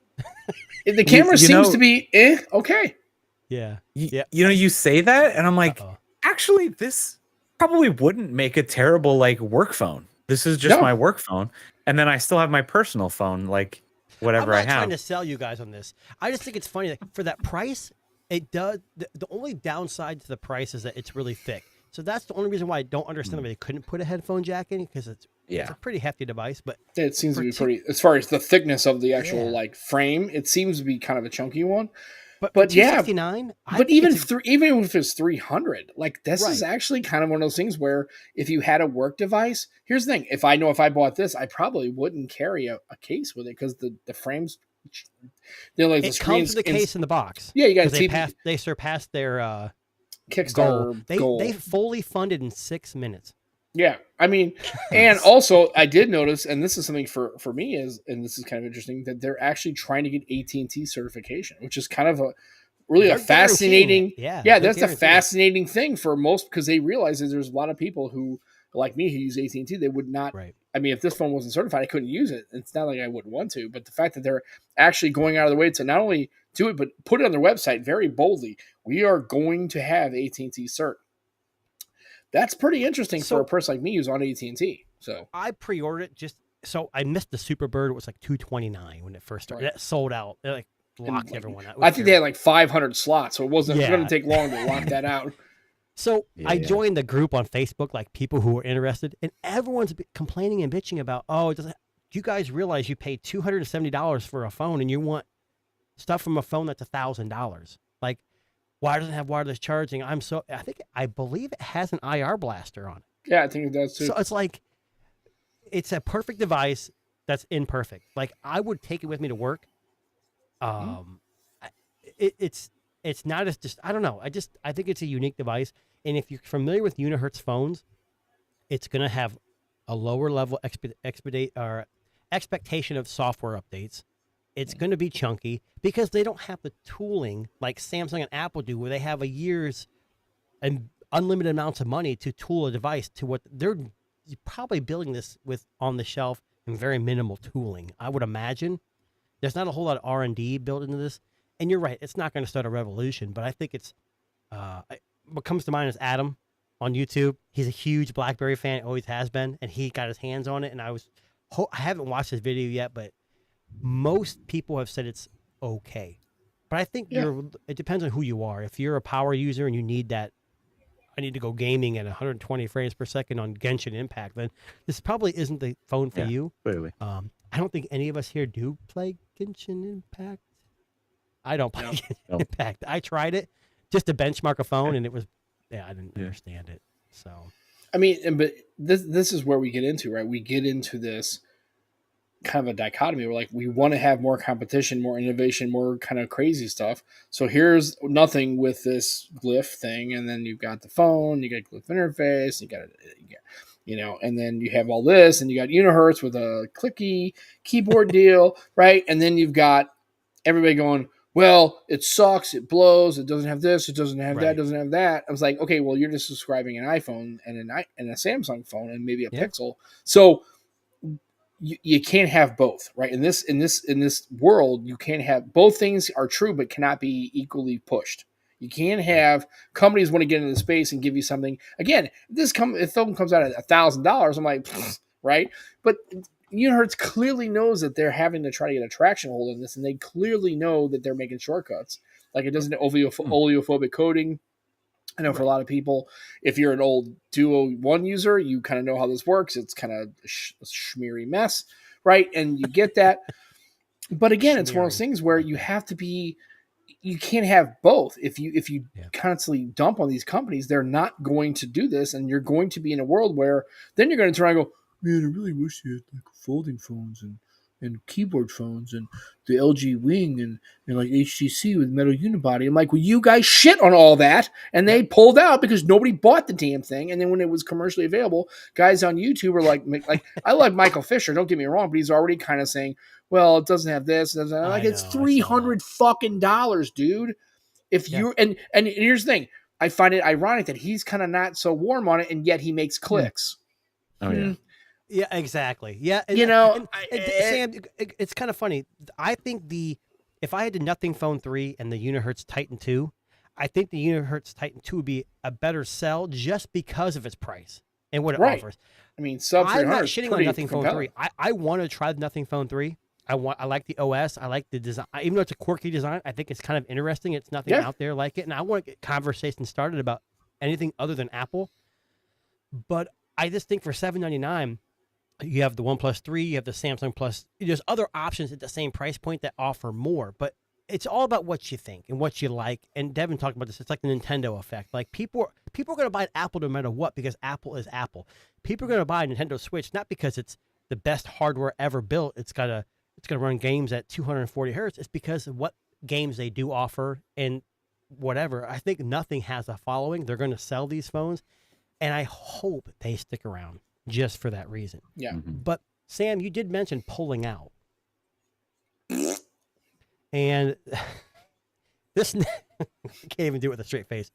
The camera seems to be okay. Yeah. You say that, and I'm like, actually, this probably wouldn't make a terrible like work phone. This is just my work phone. And then I still have my personal phone, like whatever I have. I'm not trying to sell you guys on this. I just think it's funny that for that price, it does. The only downside to the price is that it's really thick. So that's the only reason why I don't understand why they couldn't put a headphone jack in, because it's a pretty hefty device. But it seems to be pretty, as far as the thickness of the actual like frame, it seems to be kind of a chunky one. But yeah, but even if it's 300, like this is actually kind of one of those things where if you had a work device, here's the thing: if I bought this, I probably wouldn't carry a case with it because the frames, like it comes with the case in the box. Yeah, you guys they surpassed their Kickstarter goal. They fully funded in 6 minutes. Yeah, I mean, and also I did notice, and this is something for me and this is kind of interesting, that they're actually trying to get AT&T certification, which is kind of a fascinating. That's a fascinating thing for most, because they realize that there's a lot of people who, like me, who use AT&T, they would not. Right. I mean, if this phone wasn't certified, I couldn't use it. It's not like I wouldn't want to, but the fact that they're actually going out of the way to not only do it, but put it on their website very boldly. We are going to have AT&T cert. That's pretty interesting for a person like me who's on AT&T. So I pre-ordered it so I missed the Superbird. It was like $229 when it first started. That sold out. It like locked everyone out. I think they had like 500 slots, so it wasn't going to take long to lock that out. So I joined the group on Facebook, like people who were interested, and everyone's complaining and bitching about, you guys realize you paid $270 for a phone and you want stuff from a phone that's $1,000. Like, why doesn't it have wireless charging? I believe it has an IR blaster on it. Yeah, I think it does too. So it's like, it's a perfect device that's imperfect. Like, I would take it with me to work. It's not as just, I don't know. I think it's a unique device. And if you're familiar with Unihertz phones, it's going to have a lower level expectation of software updates. It's going to be chunky because they don't have the tooling like Samsung and Apple do, where they have a year's and unlimited amounts of money to tool a device to what they're probably building this with on the shelf and very minimal tooling. I would imagine there's not a whole lot of R&D built into this. And you're right, it's not going to start a revolution, but I think it's what comes to mind is Adam on YouTube. He's a huge BlackBerry fan, always has been, and he got his hands on it. And I haven't watched his video yet, but most people have said it's okay. But I think it depends on who you are. If you're a power user and you need that, I need to go gaming at 120 frames per second on Genshin Impact, then this probably isn't the phone for you. Clearly. I don't think any of us here do play Genshin Impact. I don't play Genshin Impact. I tried it just to benchmark a phone, and it was, I didn't understand it. So, I mean, but this is where we get into, right? We get into this kind of a dichotomy. We're like, we want to have more competition, more innovation, more kind of crazy stuff. So here's nothing with this Glyph thing, and then you've got the phone, you got Glyph interface, you got and then you have all this, and you got Unihertz with a clicky keyboard deal, right? And then you've got everybody going, well, it sucks, it blows, it doesn't have this, it doesn't have that, it doesn't have that. I was like, okay, well, you're just describing an iPhone and a Samsung phone and maybe a Pixel. So you can't have both, right? In this world, you can't have both. Things are true, but cannot be equally pushed. You can't have companies want to get into the space and give you something. Again, if film comes out at $1,000, I'm like, right? But Unihertz clearly knows that they're having to try to get a traction hold in this, and they clearly know that they're making shortcuts. Like, it doesn't oleophobic coating. I know for a lot of people, if you're an old Duo 1 user, you kind of know how this works. It's kind of a schmeary mess, right? And you get that. But again, it's one of those things where you have to be, you can't have both. If you constantly dump on these companies, they're not going to do this, and you're going to be in a world where then you're going to try and go, man, I really wish they had like folding phones and keyboard phones and the LG Wing and like HTC with metal unibody. I'm like, well, you guys shit on all that, and they pulled out because nobody bought the damn thing. And then when it was commercially available, guys on YouTube are like I like Michael Fisher, don't get me wrong, but he's already kind of saying, well, it doesn't have this. I'm like, it's $300 fucking dollars, dude. If you and here's the thing, I find it ironic that he's kind of not so warm on it, and yet he makes clicks. Oh yeah. Yeah, exactly. Yeah. And, Sam, it's kind of funny. I think if I had the Nothing Phone 3 and the Unihertz Titan 2, I think the Unihertz Titan 2 would be a better sell just because of its price and what it offers. I mean, sub $300. I'm not shitting on Nothing Phone 3. I want to try the Nothing Phone 3. I like the OS. I like the design. Even though it's a quirky design, I think it's kind of interesting. It's nothing out there like it. And I want to get conversation started about anything other than Apple. But I just think for $799, you have the OnePlus 3, you have the Samsung Plus. There's other options at the same price point that offer more, but it's all about what you think and what you like. And Devin talked about this. It's like the Nintendo effect. Like people are going to buy an Apple no matter what, because Apple is Apple. People are going to buy a Nintendo Switch not because it's the best hardware ever built. It's going to run games at 240 hertz. It's because of what games they do offer and whatever. I think Nothing has a following. They're going to sell these phones, and I hope they stick around just for that reason. Yeah. But Sam, you did mention pulling out. And this I can't even do it with a straight face.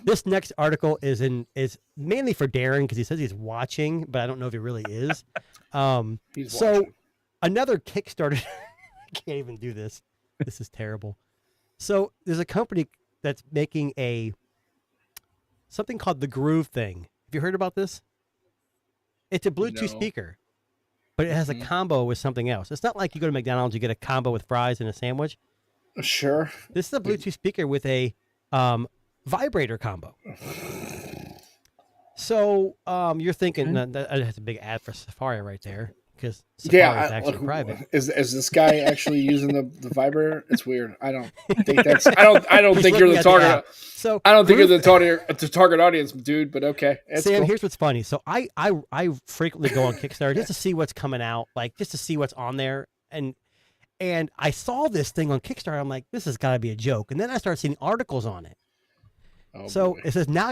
This next article is mainly for Darren, because he says he's watching, but I don't know if he really is. He's so watching. Another Kickstarter. I can't even do this. This is terrible. So there's a company that's making something called the Groove Thing. Have you heard about this? It's a Bluetooth speaker, but it has a combo with something else. It's not like you go to McDonald's, you get a combo with fries and a sandwich. Sure. This is a Bluetooth speaker with a vibrator combo. So you're thinking that has a big ad for Safari right there, because Safari is actually private. Is this guy actually using the vibrator? It's weird. I don't think that's. I don't think you're the target. So I don't think you're the target audience, dude. But okay, Sam, cool. here's what's funny. So I frequently go on Kickstarter just to see what's coming out, like just to see what's on there, and I saw this thing on Kickstarter. I'm like, this has got to be a joke. And then I started seeing articles on it. Boy. It says now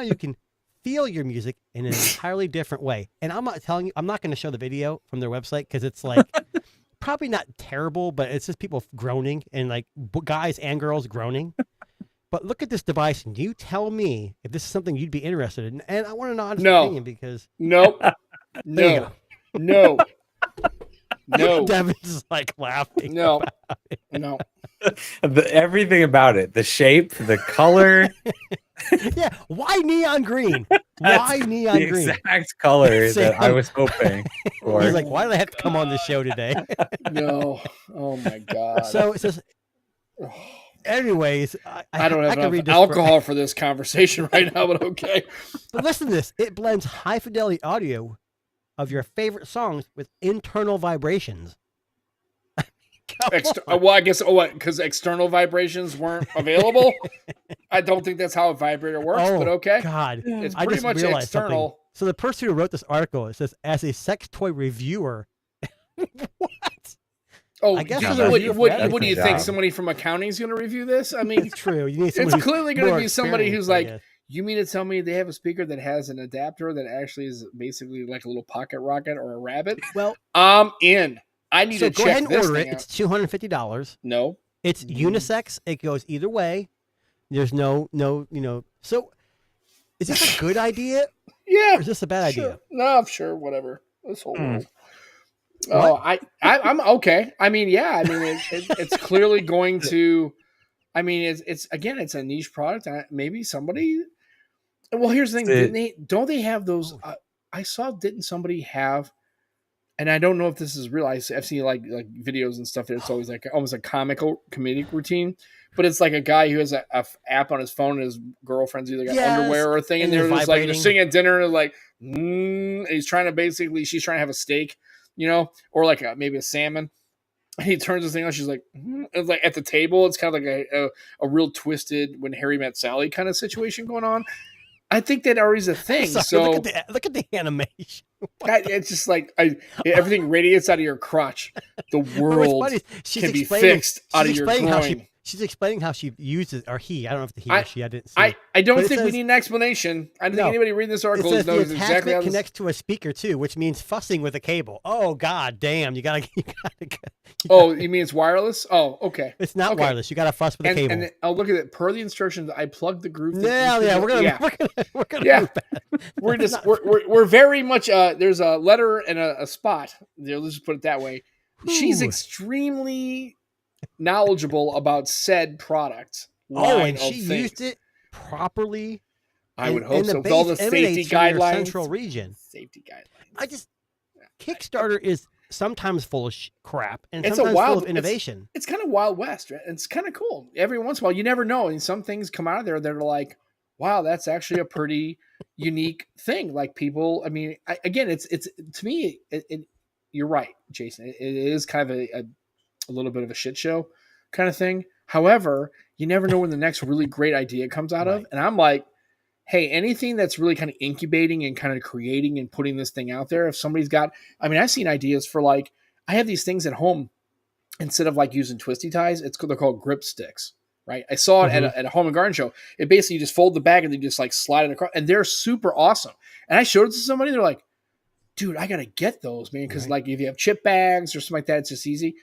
you can feel your music in an entirely different way. And I'm not telling you, I'm not going to show the video from their website, because it's like probably not terrible, but it's just people groaning, and like guys and girls groaning. But look at this device, and you tell me if this is something you'd be interested in. And I want to know honest opinion, because no. Devin's like laughing. No. Everything about it, the shape, the color. Yeah, why neon green? Why neon the green? Exact color that I was hoping for. He's like, why did I have to come on the show today? No. Oh my God. So it says, anyways, I don't have enough alcohol for this conversation right now, but okay. But listen to this. It blends high fidelity audio of your favorite songs with internal vibrations. Well, I guess because external vibrations weren't available. I don't think that's how a vibrator works, but okay. God, It's pretty much external. So the person who wrote this article, it says, as a sex toy reviewer. What? Oh, I guess dude, it's a what, review for what everything. do you think? Somebody from accounting is going to review this? I mean, It's true. You need someone it's who's clearly going to more be somebody who's experienced, I like, guess. you mean to tell me they have a speaker that has an adapter that actually is basically like a little pocket rocket or a rabbit? Well, I'm in. I need so to go check ahead and this order thing it. out. It's $250. No. It's unisex. It goes either way. There's no, So is this a good idea Yeah. or is this a bad Sure. idea? No, sure, whatever. This whole world. What? Oh, I'm okay. I mean, yeah. I mean, it's clearly going to. I mean, it's again, it's a niche product. Maybe somebody. Well, here's the thing. Don't they have those? I saw. Didn't somebody have? And I don't know if this is real. I've seen like videos and stuff. It's always like almost a comedic routine. But it's like a guy who has a app on his phone and his girlfriend's either got Yes, underwear or a thing, and and they're they're just like they're vibrating. sitting at dinner and like, and he's trying to basically, she's trying to have a steak, or like maybe a salmon. And he turns this thing on. She's like, it's like at the table. It's kind of like a real twisted When Harry Met Sally kind of situation going on. I think that already is a thing. Sorry, So look at the animation. it's just like everything radiates out of your crotch. The world funny is she's can be explaining- fixed out of she's your explaining groin. She's explaining how she uses, or he, I don't know if the he or she, I didn't see. I don't But it think we says- need an explanation. I don't No. think anybody reading this It article says the knows exactly attachment how this. connects to a speaker too, which means fussing with a cable. Oh God, damn! You gotta. Oh, you mean it's wireless? Oh, okay. It's not Okay. wireless. You gotta fuss with a cable. And I'll look at it. Per the instructions, I plugged the groove. thing Yeah, into yeah, the- we're gonna, yeah. we're gonna Yeah. move back. We're just we're very much there's a letter and a spot there. Let's just put it that way. She's Ooh. extremely knowledgeable about said product. Oh, line and of she things. used it properly. I would and- hope and the so. With all the base safety emanates from your guidelines. Central region. Safety guidelines. I just Kickstarter is sometimes full of crap and It's a sometimes wild- full of innovation. It's kind of Wild West. Right? It's kind of cool. Every once in a while, you never know. And some things come out of there that are like, wow, that's actually a pretty unique thing. Like people, I mean, again, it's to me, you're right, Jason. It is kind of a little bit of a shit show kind of thing. However, you never know when the next really great idea comes out of. Right. And I'm like, hey, anything that's really kind of incubating and kind of creating and putting this thing out there, if somebody's got, I mean, I've seen ideas for like, I have these things at home. Instead of like using twisty ties, they're called grip sticks, right? I saw it at a home and garden show. It basically, you just fold the bag and then you just like slide it across, and they're super awesome. And I showed it to somebody, they're like, dude, I got to get those, man. Cause like if you have chip bags or something like that, it's just easy.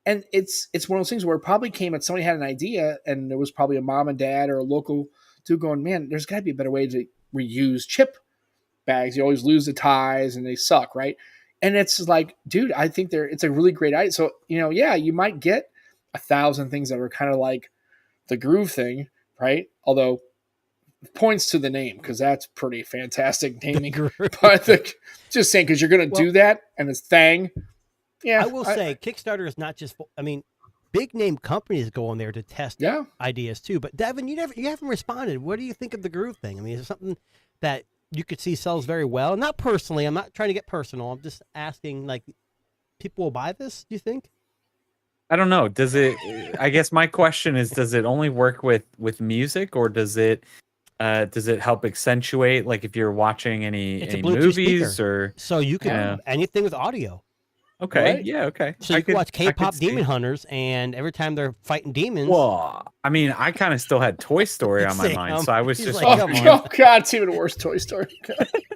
And it's one of those things where it probably came at somebody had an idea and there was probably a mom and dad or a local dude going, man, there's gotta be a better way to reuse chip bags. You always lose the ties and they suck, right? And it's like, dude, I think it's a really great idea. So, yeah, you might get 1,000 things that are kind of like the groove thing, right? Although points to the name, because that's pretty fantastic naming. But just saying, because you're going to do that and it's Thang. Yeah. I will say Kickstarter is not just, I mean, big name companies go on there to test Yeah. ideas too. But Devin, you haven't responded. What do you think of the groove thing? I mean, is it something that you could see sells very well? Not personally. I'm not trying to get personal. I'm just asking, like, people will buy this, do you think? I don't know. Does it? I guess my question is: does it only work with music, or does it help accentuate, like if you're watching any It's a Bluetooth movies speaker. or? So you can Yeah. anything with audio. Okay, Right. yeah, okay. So you can watch K-pop Demon Hunters, and every time they're fighting demons, Well, I mean, I kind of still had Toy Story on my Sam, mind, so I was he's just like, Oh, come on. God, it's even worse. Toy Story.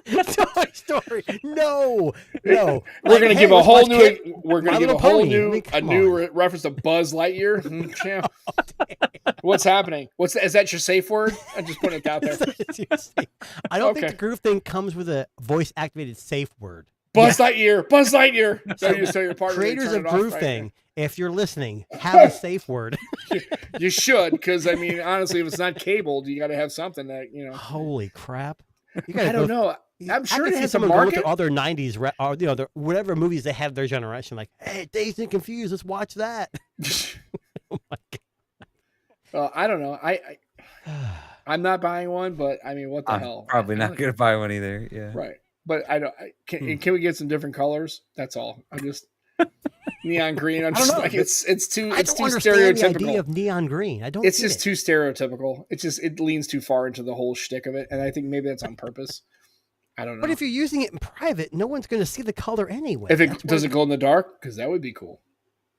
Toy Story. No. We're Like, gonna hey, give a let's whole watch new. We're My gonna give a Little whole Pony. I new, mean, a come new on. reference to Buzz Lightyear. What's happening? Is that your safe word? I'm just putting it out there. I don't think Okay. the groove thing comes with a voice activated safe word. Buzz Lightyear. Buzz Lightyear. So you tell your partner to Creators turn of it off groove right thing, if you're listening, have a safe word. now. You should, because I mean, honestly, if it's not cabled, you got to have something that Holy crap! You I don't know. I'm I sure could it see has a someone going market. through other '90s, or whatever movies they have their generation. Like, hey, Dazed and Confused, let's watch that. Oh my I don't know. I'm not buying one, but I mean, what the I'm hell? probably I not don't- gonna buy one either. Yeah. Right. But I don't. Can we get some different colors? That's all. I'm just neon green. I'm I don't just know. like it's too I don't understand the idea stereotypical. of neon green. I don't. It's get just it. too stereotypical. It leans too far into the whole shtick of it, and I think maybe that's on purpose. I don't know. But if you're using it in private, no one's going to see the color anyway. if That's it does why- it glow in the dark, because that would be cool.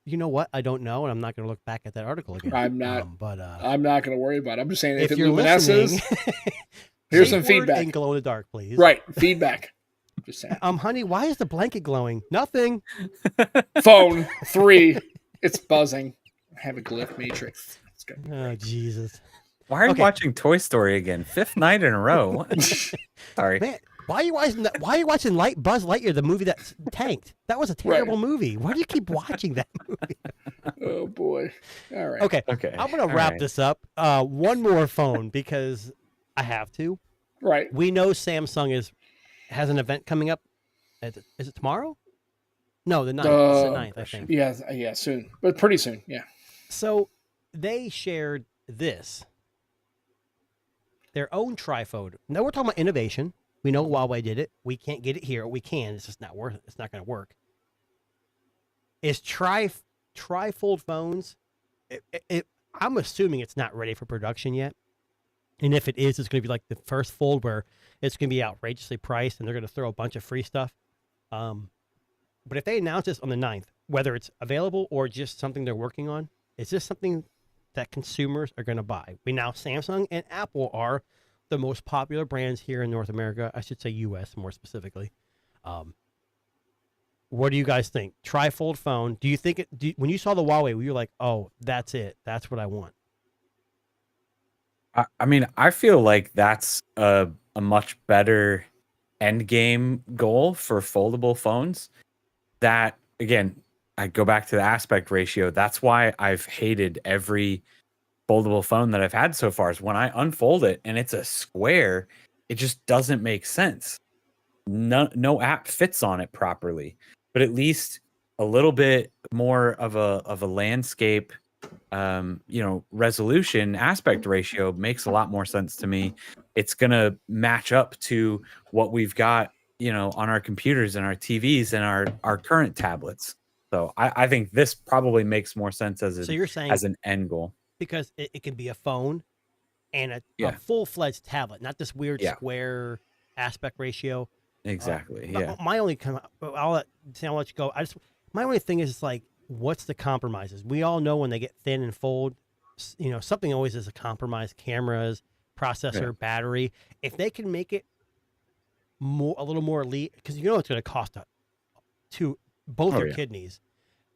You know what? I don't know, and I'm not going to look back at that article again. I'm not. But I'm not going to worry about it. I'm just saying if if it you're luminesces, listening, here's safe some word feedback. and glow in the dark, please. Right, feedback. Just saying. Honey, why is the blanket glowing? Nothing. Phone 3, it's buzzing. I have a glyph matrix. It's good. Oh Jesus, Why are you Okay. watching Toy Story again? 5th night in a row. Sorry. man! Why are you watching that? Why are you watching Buzz Lightyear, the movie that tanked? That was a terrible movie. Why do you keep watching that movie? Oh boy. All right. Okay, Okay. I'm gonna all wrap right. this up. One more phone because I have to. Right. We know Samsung has an event coming up. Is it tomorrow? No, the 9th. It's the 9th, I think. Yeah, soon, but pretty soon. Yeah. So they shared this. Their own trifold. Now we're talking about innovation. We know Huawei did it. We can't get it here. We can. It's just not worth it. It's not going to work. Is trifold phones? I'm assuming it's not ready for production yet. And if it is, it's going to be like the first fold where it's going to be outrageously priced and they're going to throw a bunch of free stuff. But if they announce this on the 9th, whether it's available or just something they're working on, is this something that consumers are going to buy? We now, Samsung and Apple are the most popular brands here in North America. I should say U.S. more specifically. What do you guys think? Trifold phone. Do you think when you saw the Huawei, were you like, oh, that's it. That's what I want? I mean, I feel like that's a much better end game goal for foldable phones. That, again, I go back to the aspect ratio. That's why I've hated every foldable phone that I've had so far, is when I unfold it and it's a square, it just doesn't make sense. No app fits on it properly, but at least a little bit more of a landscape resolution aspect ratio makes a lot more sense to me. It's going to match up to what we've got, on our computers and our TVs and our current tablets. So I think this probably makes more sense So you're saying as an end goal. because it can be a phone and a Yeah. full-fledged tablet, not this weird Yeah. square aspect ratio. Exactly. But Yeah. My only I'll let you go. My only thing is like, what's the compromises? We all know when they get thin and fold, something always is a compromise. Cameras, processor, battery. If they can make it a little more elite, because it's going to cost to both your kidneys.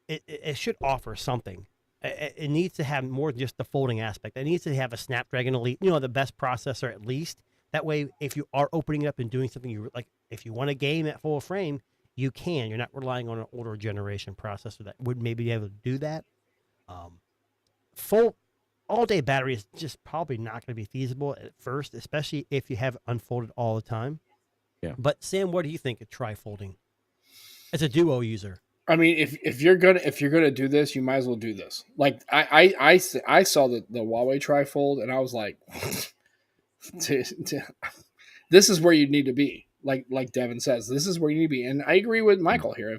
It should offer something. It needs to have more than just the folding aspect. It needs to have a Snapdragon Elite, the best processor at least. That way, if you are opening it up and doing something you like, if you want a game at full frame, you can. You're not relying on an older generation processor that would maybe be able to do that. Full all-day battery is just probably not going to be feasible at first, especially if you have it unfolded all the time. Yeah. But Sam, what do you think of trifolding as a Duo user? I mean, if you're gonna do this, you might as well do this. Like I saw the Huawei trifold and I was like, this is where you need to be. Like Devin says, this is where you need to be. And I agree with Michael here.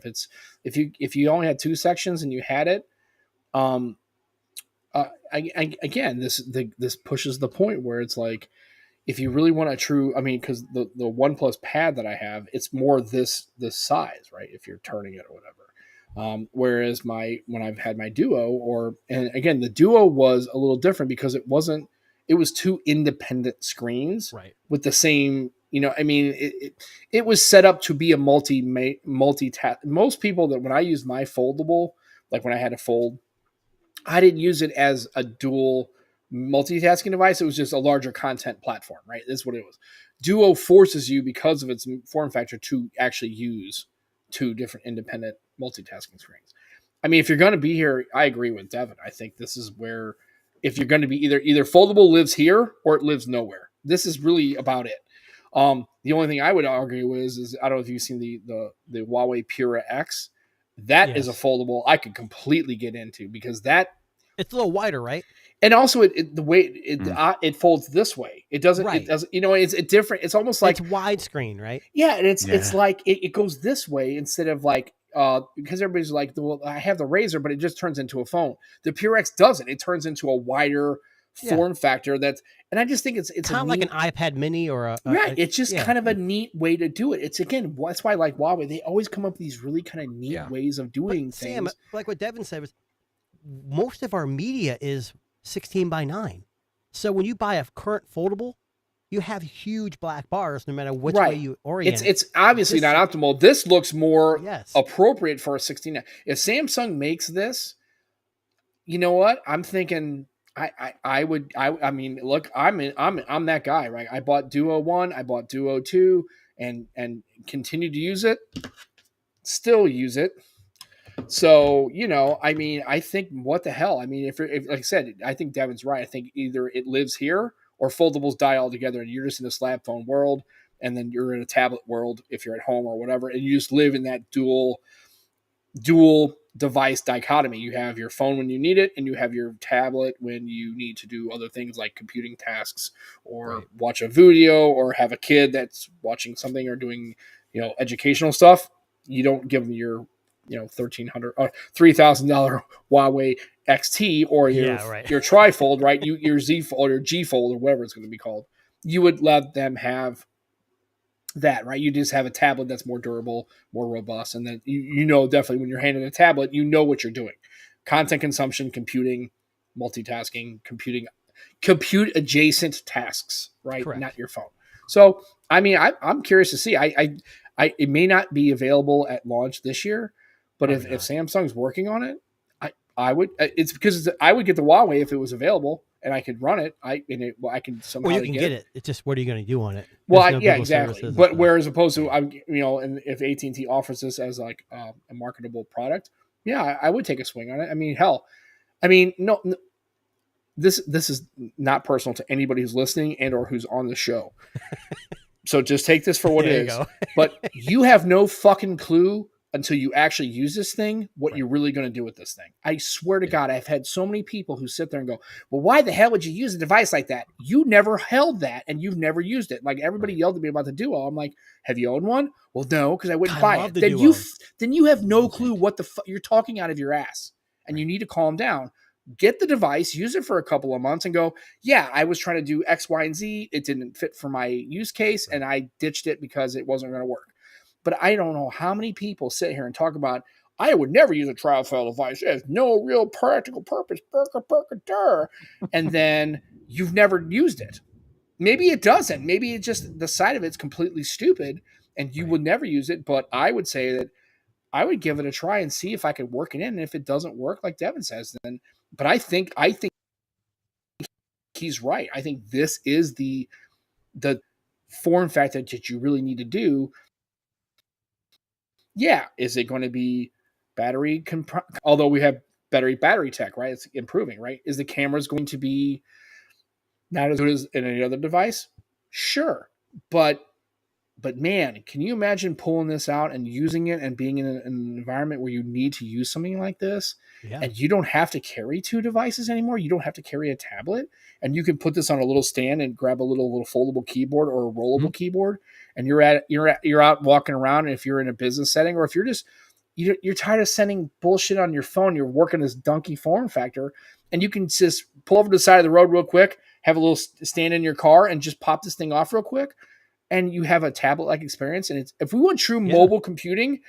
If you only had 2 sections and you had it, again, this pushes the point where it's like, if you really want a true, I mean, because the OnePlus Pad that I have, it's more this size, right? If you're turning it or whatever. Whereas when I've had my Duo, and again, the Duo was a little different because it was 2 independent screens, Right. with the same, I mean, it was set up to be a multi-task. Most people that when I used my foldable, like when I had a fold, I didn't use it as a dual multitasking device. It was just a larger content platform, right? That's what it was. Duo forces you, because of its form factor, to actually use 2 different independent multitasking screens. I mean, if you're going to be here, I agree with Devin. I think this is where, if you're going to be either foldable lives here or it lives nowhere. This is really about it. The only thing I would argue is I don't know if you've seen the Huawei Pura X. That is a foldable I could completely get into, because it's a little wider, right? And also the way it folds this way. It doesn't. Right. It doesn't. It's a different. It's almost like it's widescreen, right? Yeah, and it's like it goes this way instead of like because everybody's like, well, I have the Razr, but it just turns into a phone. The Pure X doesn't. It turns into a wider Yeah. form factor and I just think it's kind of like an iPad Mini or right. It's just yeah. kind of a neat way to do it. It's again, that's why I like Huawei. They always come up with these really kind of neat ways of doing But things. Sam, like what Devin said was, most of our media is 16:9. So when you buy a current foldable, you have huge black bars no matter which way you orient. It's obviously not optimal. This looks more Yes. appropriate for a 16. If Samsung makes this, you know what? I'm thinking I mean, look, I'm that guy, right? I bought Duo 1, I bought Duo 2 and continue to use it. Still use it. So, you know, I mean, I think what the hell? I mean, if like I said, I think Devin's right. I think either it lives here or foldables die altogether and you're just in a slab phone world and then you're in a tablet world if you're at home or whatever, and you just live in that dual device dichotomy. You have your phone when you need it and you have your tablet when you need to do other things like computing tasks or watch a video or have a kid that's watching something or doing, you know, educational stuff. You don't give them your, you know, $1,300 or $3,000 Huawei XT or your trifold, right? Your Z Fold or G Fold or whatever it's going to be called. You would let them have that, right? You just have a tablet that's more durable, more robust, and then you know definitely when you're handing a tablet, you know what you're doing. Content consumption, computing, multitasking, compute adjacent tasks, right? Correct. Not your phone. So, I mean, I'm curious to see. It may not be available at launch this year, but if Samsung's working on it, I would. It's because I would get the Huawei if it was available and I could run it. I can somehow. Well, you can get it. It's just what are you going to do on it? Well, yeah, exactly. But whereas opposed to and if AT&T offers this as like a marketable product, yeah, I would take a swing on it. I mean, hell, no. This is not personal to anybody who's listening and or who's on the show. So just take this for what it is. But you have no fucking clue until you actually use this thing, what you're really going to do with this thing. I swear to God, I've had so many people who sit there and go, well, why the hell would you use a device like that? You never held that and you've never used it. Like everybody yelled at me about the Duo. I'm like, have you owned one? Well, no, because I wouldn't buy it. Then you have no clue what the fuck you're talking out of your ass and you need to calm down. Get the device, use it for a couple of months and go, yeah, I was trying to do X, Y, and Z. It didn't fit for my use case and I ditched it because it wasn't going to work. But I don't know how many people sit here and talk about, I would never use a trial fail device. It has no real practical purpose. And then you've never used it. Maybe it doesn't. Maybe it just, the side of it's completely stupid and you would never use it. But I would say that I would give it a try and see if I could work it in. And if it doesn't work, like Devin says, then, but I think he's right. I think this is the form factor that you really need to do. Yeah, is it going to be battery? Although we have battery tech, right? It's improving, right? Is the cameras going to be not as good as in any other device? Sure, but man, can you imagine pulling this out and using it and being in an environment where you need to use something like this, and you don't have to carry two devices anymore? You don't have to carry a tablet, and you can put this on a little stand and grab a little foldable keyboard or a rollable keyboard. And you're out walking around, and if you're in a business setting or if you're just you're tired of sending bullshit on your phone, you're working this donkey form factor, and you can just pull over to the side of the road real quick, have a little stand in your car, and just pop this thing off real quick, and you have a tablet-like experience. And if we want true mobile computing,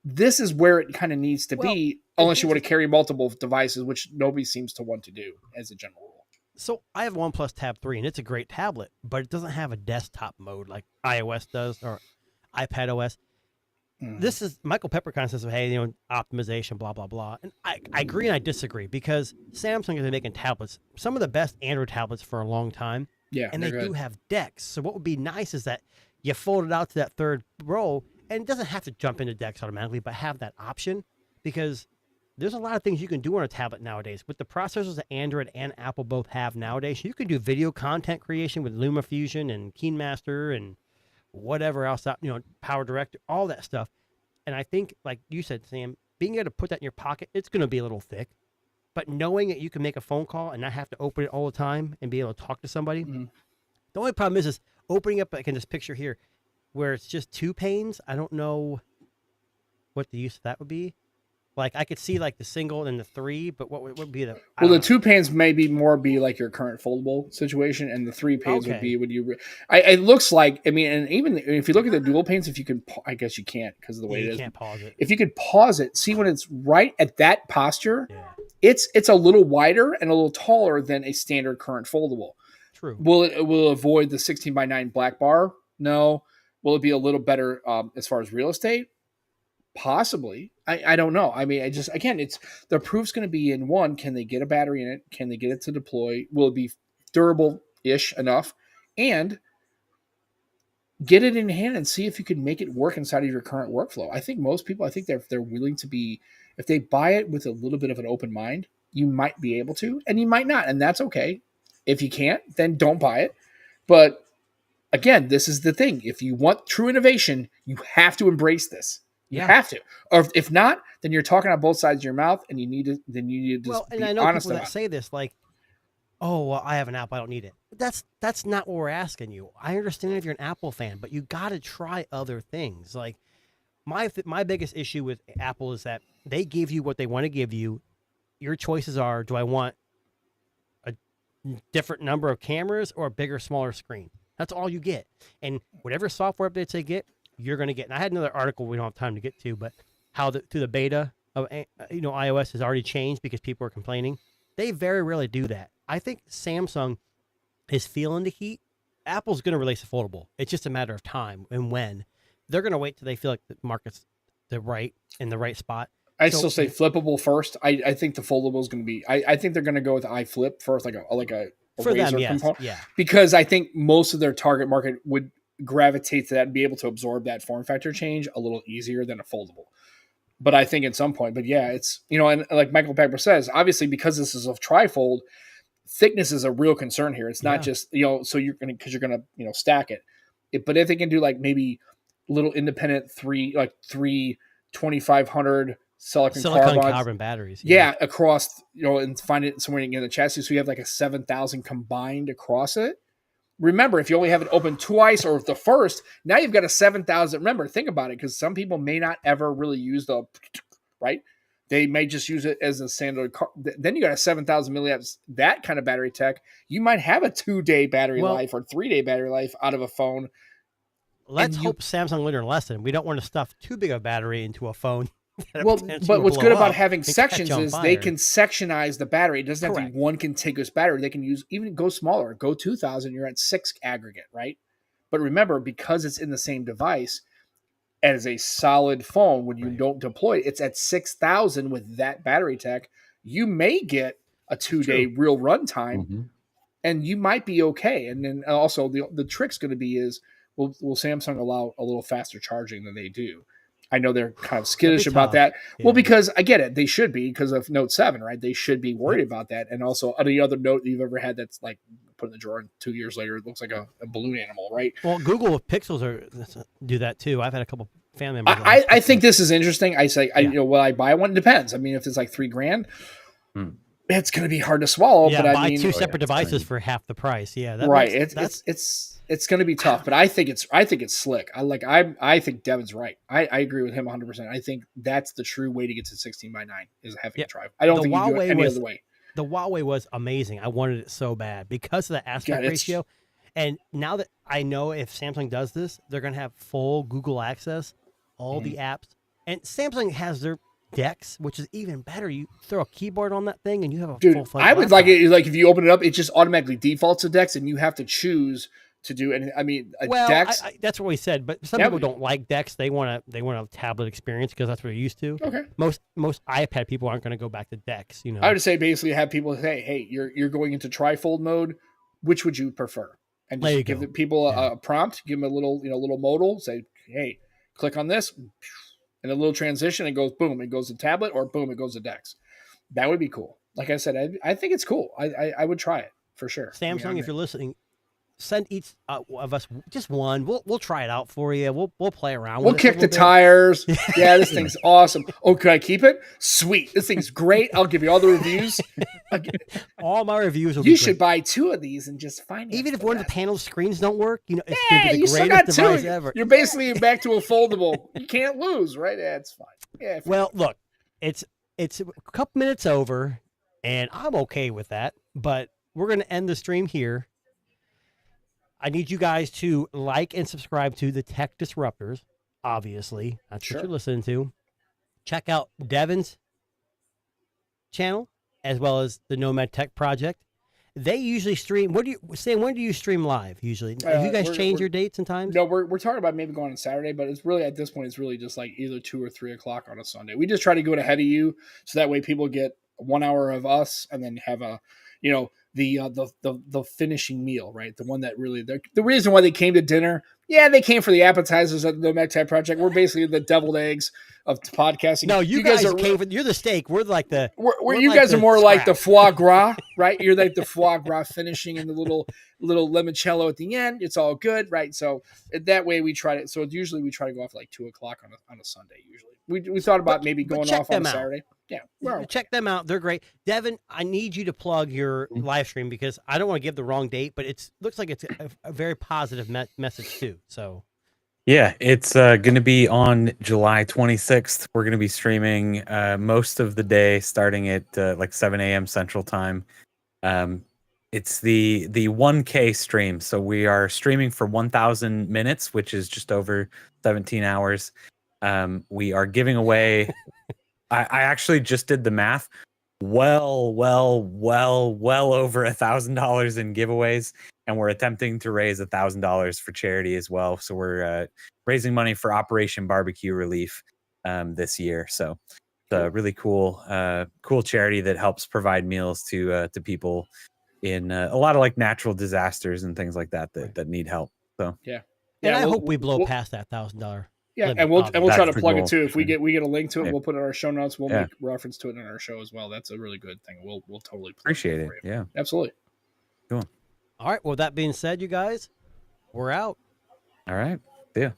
this is where it kind of needs to be, unless you want to carry multiple devices, which nobody seems to want to do as a general rule. So I have OnePlus Tab 3, and it's a great tablet, but it doesn't have a desktop mode like iOS does or iPad OS. This is Michael Pepper kind of says, hey, optimization, blah, blah, blah. And I agree and I disagree because Samsung has been making tablets, some of the best Android tablets for a long time. Yeah, and they do have DeX. So what would be nice is that you fold it out to that third row, and it doesn't have to jump into DeX automatically, but have that option because there's a lot of things you can do on a tablet nowadays. With the processors that Android and Apple both have nowadays, you can do video content creation with LumaFusion and KineMaster and whatever else, PowerDirect, all that stuff. And I think, like you said, Sam, being able to put that in your pocket, it's going to be a little thick. But knowing that you can make a phone call and not have to open it all the time and be able to talk to somebody. The only problem is opening up, like in this picture here, where it's just two panes. I don't know what the use of that would be. Like I could see like the single and the 3, but what would be the? Well, the 2 panes maybe more be like your current foldable situation, and the 3 panes would Okay. be when you. It looks like, I mean, and even if you look at the dual panes, if you can, I guess you can't because of the way you it is. can't pause it. If you could pause it, see when it's right at that posture, Yeah, it's a little wider and a little taller than a standard current foldable. true. Will it avoid the 16:9 black bar? No. Will it be a little better as far as real estate? Possibly. I don't know. I mean, it's the proof's going to be in one. Can they get a battery in it? Can they get it to deploy? Will it be durable-ish enough? And get it in hand and see if you can make it work inside of your current workflow. I think most people, they're willing to be, if they buy it with a little bit of an open mind, you might be able to, and you might not, and that's okay. If you can't, then don't buy it. But again, this is the thing. If you want true innovation, you have to embrace this. You have to. Or if not, then you're talking on both sides of your mouth, and you need to just Well, and be I know honest people about that it. say this, like, "Oh, well, I have an Apple, I don't need it." That's not what we're asking you. I understand if you're an Apple fan, but you got to try other things. Like my biggest issue with Apple is that they give you what they want to give you. Your choices are: do I want a different number of cameras or a bigger, smaller screen? That's all you get. And whatever software updates they get, you're going to get. And I had another article we don't have time to get to, but how through the beta of iOS has already changed because people are complaining. They very rarely do that. I think Samsung is feeling the heat. Apple's going to release a foldable. It's just a matter of time and when. They're going to wait till they feel like the market's in the right spot. I still say flippable first. I think the foldable is going to be. I think they're going to go with iFlip first, like a For them, razor yes, component. yeah. Because I think most of their target market would gravitate to that and be able to absorb that form factor change a little easier than a foldable. But I think at some point, but yeah, it's, and like Michael Pepper says, obviously because this is a trifold, thickness is a real concern here. It's not just, so you're going to, stack it. But if they can do like maybe little independent three 2500 silicon carbon batteries. Yeah, across, and find it somewhere in the chassis. So you have like a 7,000 combined across it. Remember, if you only have it open twice or the first, now you've got a 7,000. Remember, think about it, because some people may not ever really use right? They may just use it as a standard car. Then you got a 7,000 milliamps, that kind of battery tech. You might have a 2-day battery life or 3-day battery life out of a phone. Let's hope Samsung learned a lesson. We don't want to stuff too big a battery into a phone. Well, but what's good about having sections is they can sectionize the battery. It doesn't have to be one contiguous battery. They can even go smaller. Go 2,000, you're at 6 aggregate, right? But remember, because it's in the same device as a solid phone, when you don't deploy it, it's at 6,000 with that battery tech. You may get a 2-day real runtime, and you might be okay. And then also the trick's going to be is, will Samsung allow a little faster charging than they do? I know they're kind of skittish about that. Yeah. Well, because I get it. They should be, because of Note 7, right? They should be worried about that. And also, any other Note you've ever had that's like put in the drawer and 2 years later, it looks like a balloon animal, right? Well, Google with Pixels do that too. I've had a couple family members. I think this is interesting. I say, will I buy one? It depends. I mean, if it's like $3,000, it's going to be hard to swallow. Yeah, but buy two separate devices for half the price. Yeah, right. It's going to be tough, but I think it's slick. I think Devin's right. I agree with him 100%. I think that's the true way to get to 16:9 is having a drive. I don't think you do it any other way. The Huawei was amazing. I wanted it so bad because of the aspect ratio. And now that I know if Samsung does this, they're going to have full Google access, all the apps. And Samsung has their DeX, which is even better. You throw a keyboard on that thing and you have a full-fledged I would like it. Like if you open it up, it just automatically defaults to DeX, and you have to choose to do anything. I mean, DeX. That's what we said, but some people don't like DeX. They want a tablet experience because that's what they're used to. Okay. Most iPad people aren't going to go back to DeX. I would say basically have people say, "Hey, you're going into trifold mode. Which would you prefer?" And just give the people a prompt, give them a little modal. Say, "Hey, click on this," and a little transition. It goes boom. It goes to tablet, or boom. It goes to DeX. That would be cool. Like I said, I think it's cool. I would try it for sure. Samsung, if you're listening, send each of us just one. We'll try it out for you. We'll play around with it. We'll kick the tires. Yeah, this thing's awesome. Oh, can I keep it? Sweet. This thing's great. I'll give you all the reviews. All my reviews will be You should buy 2 of these and just finance. Even if one of the panel screens don't work, it's yeah, going to be you the still greatest got 2. device ever. You're basically back to a foldable. You can't lose, right? Yeah, it's fine. Yeah. Well, look, it's a couple minutes over, and I'm okay with that. But we're gonna end the stream here. I need you guys to like and subscribe to the Tech Disruptors. Obviously, that's Sure. what you're listening to. Check out Devin's channel as well as the Nomad Tech Project. They usually stream. What do you Sam? When do you stream live? Usually, have you guys change your dates and times? No, we're talking about maybe going on Saturday, but it's really at this point it's really just like either 2 or 3 o'clock on a Sunday. We just try to go ahead of you, so that way people get 1 hour of us, and then have a, the finishing meal, right? The one that really the reason why they came to dinner. Yeah, they came for the appetizers at the Nomad Tech Project. We're basically the deviled eggs of podcasting. No, you guys are came for. You're the steak. We're like the. We're you like guys the are more like the scraps. foie gras, right? You're like the foie gras finishing in the little limoncello at the end. It's all good, right? So that way we try to. So usually we try to go off like 2 o'clock on a Sunday. Usually we thought about maybe but going check off on a them out. Saturday. Yeah, well, Check them out. They're great. Devin, I need you to plug your live stream because I don't want to give the wrong date, but it looks like it's a very positive message too. So. Yeah, it's going to be on July 26th. We're going to be streaming most of the day, starting at like 7 a.m. Central Time. It's the 1K stream, so we are streaming for 1,000 minutes, which is just over 17 hours. We are giving away. I actually just did the math. Well over $1,000 in giveaways, and we're attempting to raise $1,000 for charity as well. So we're raising money for Operation Barbecue Relief this year. So it's a really cool charity that helps provide meals to people in a lot of like natural disasters and things like that need help. So yeah. And I we'll- hope we blow we'll- past that $1,000. Yeah, limit, and we'll try to That's the plug goal. it too. If we Yeah. get a link to it, Yeah. we'll put it in our show notes. We'll Yeah. make reference to it in our show as well. That's a really good thing. We'll totally plug appreciate that it. for you. Yeah. Absolutely. All right. Well, that being said, you guys, we're out. All right. Yeah.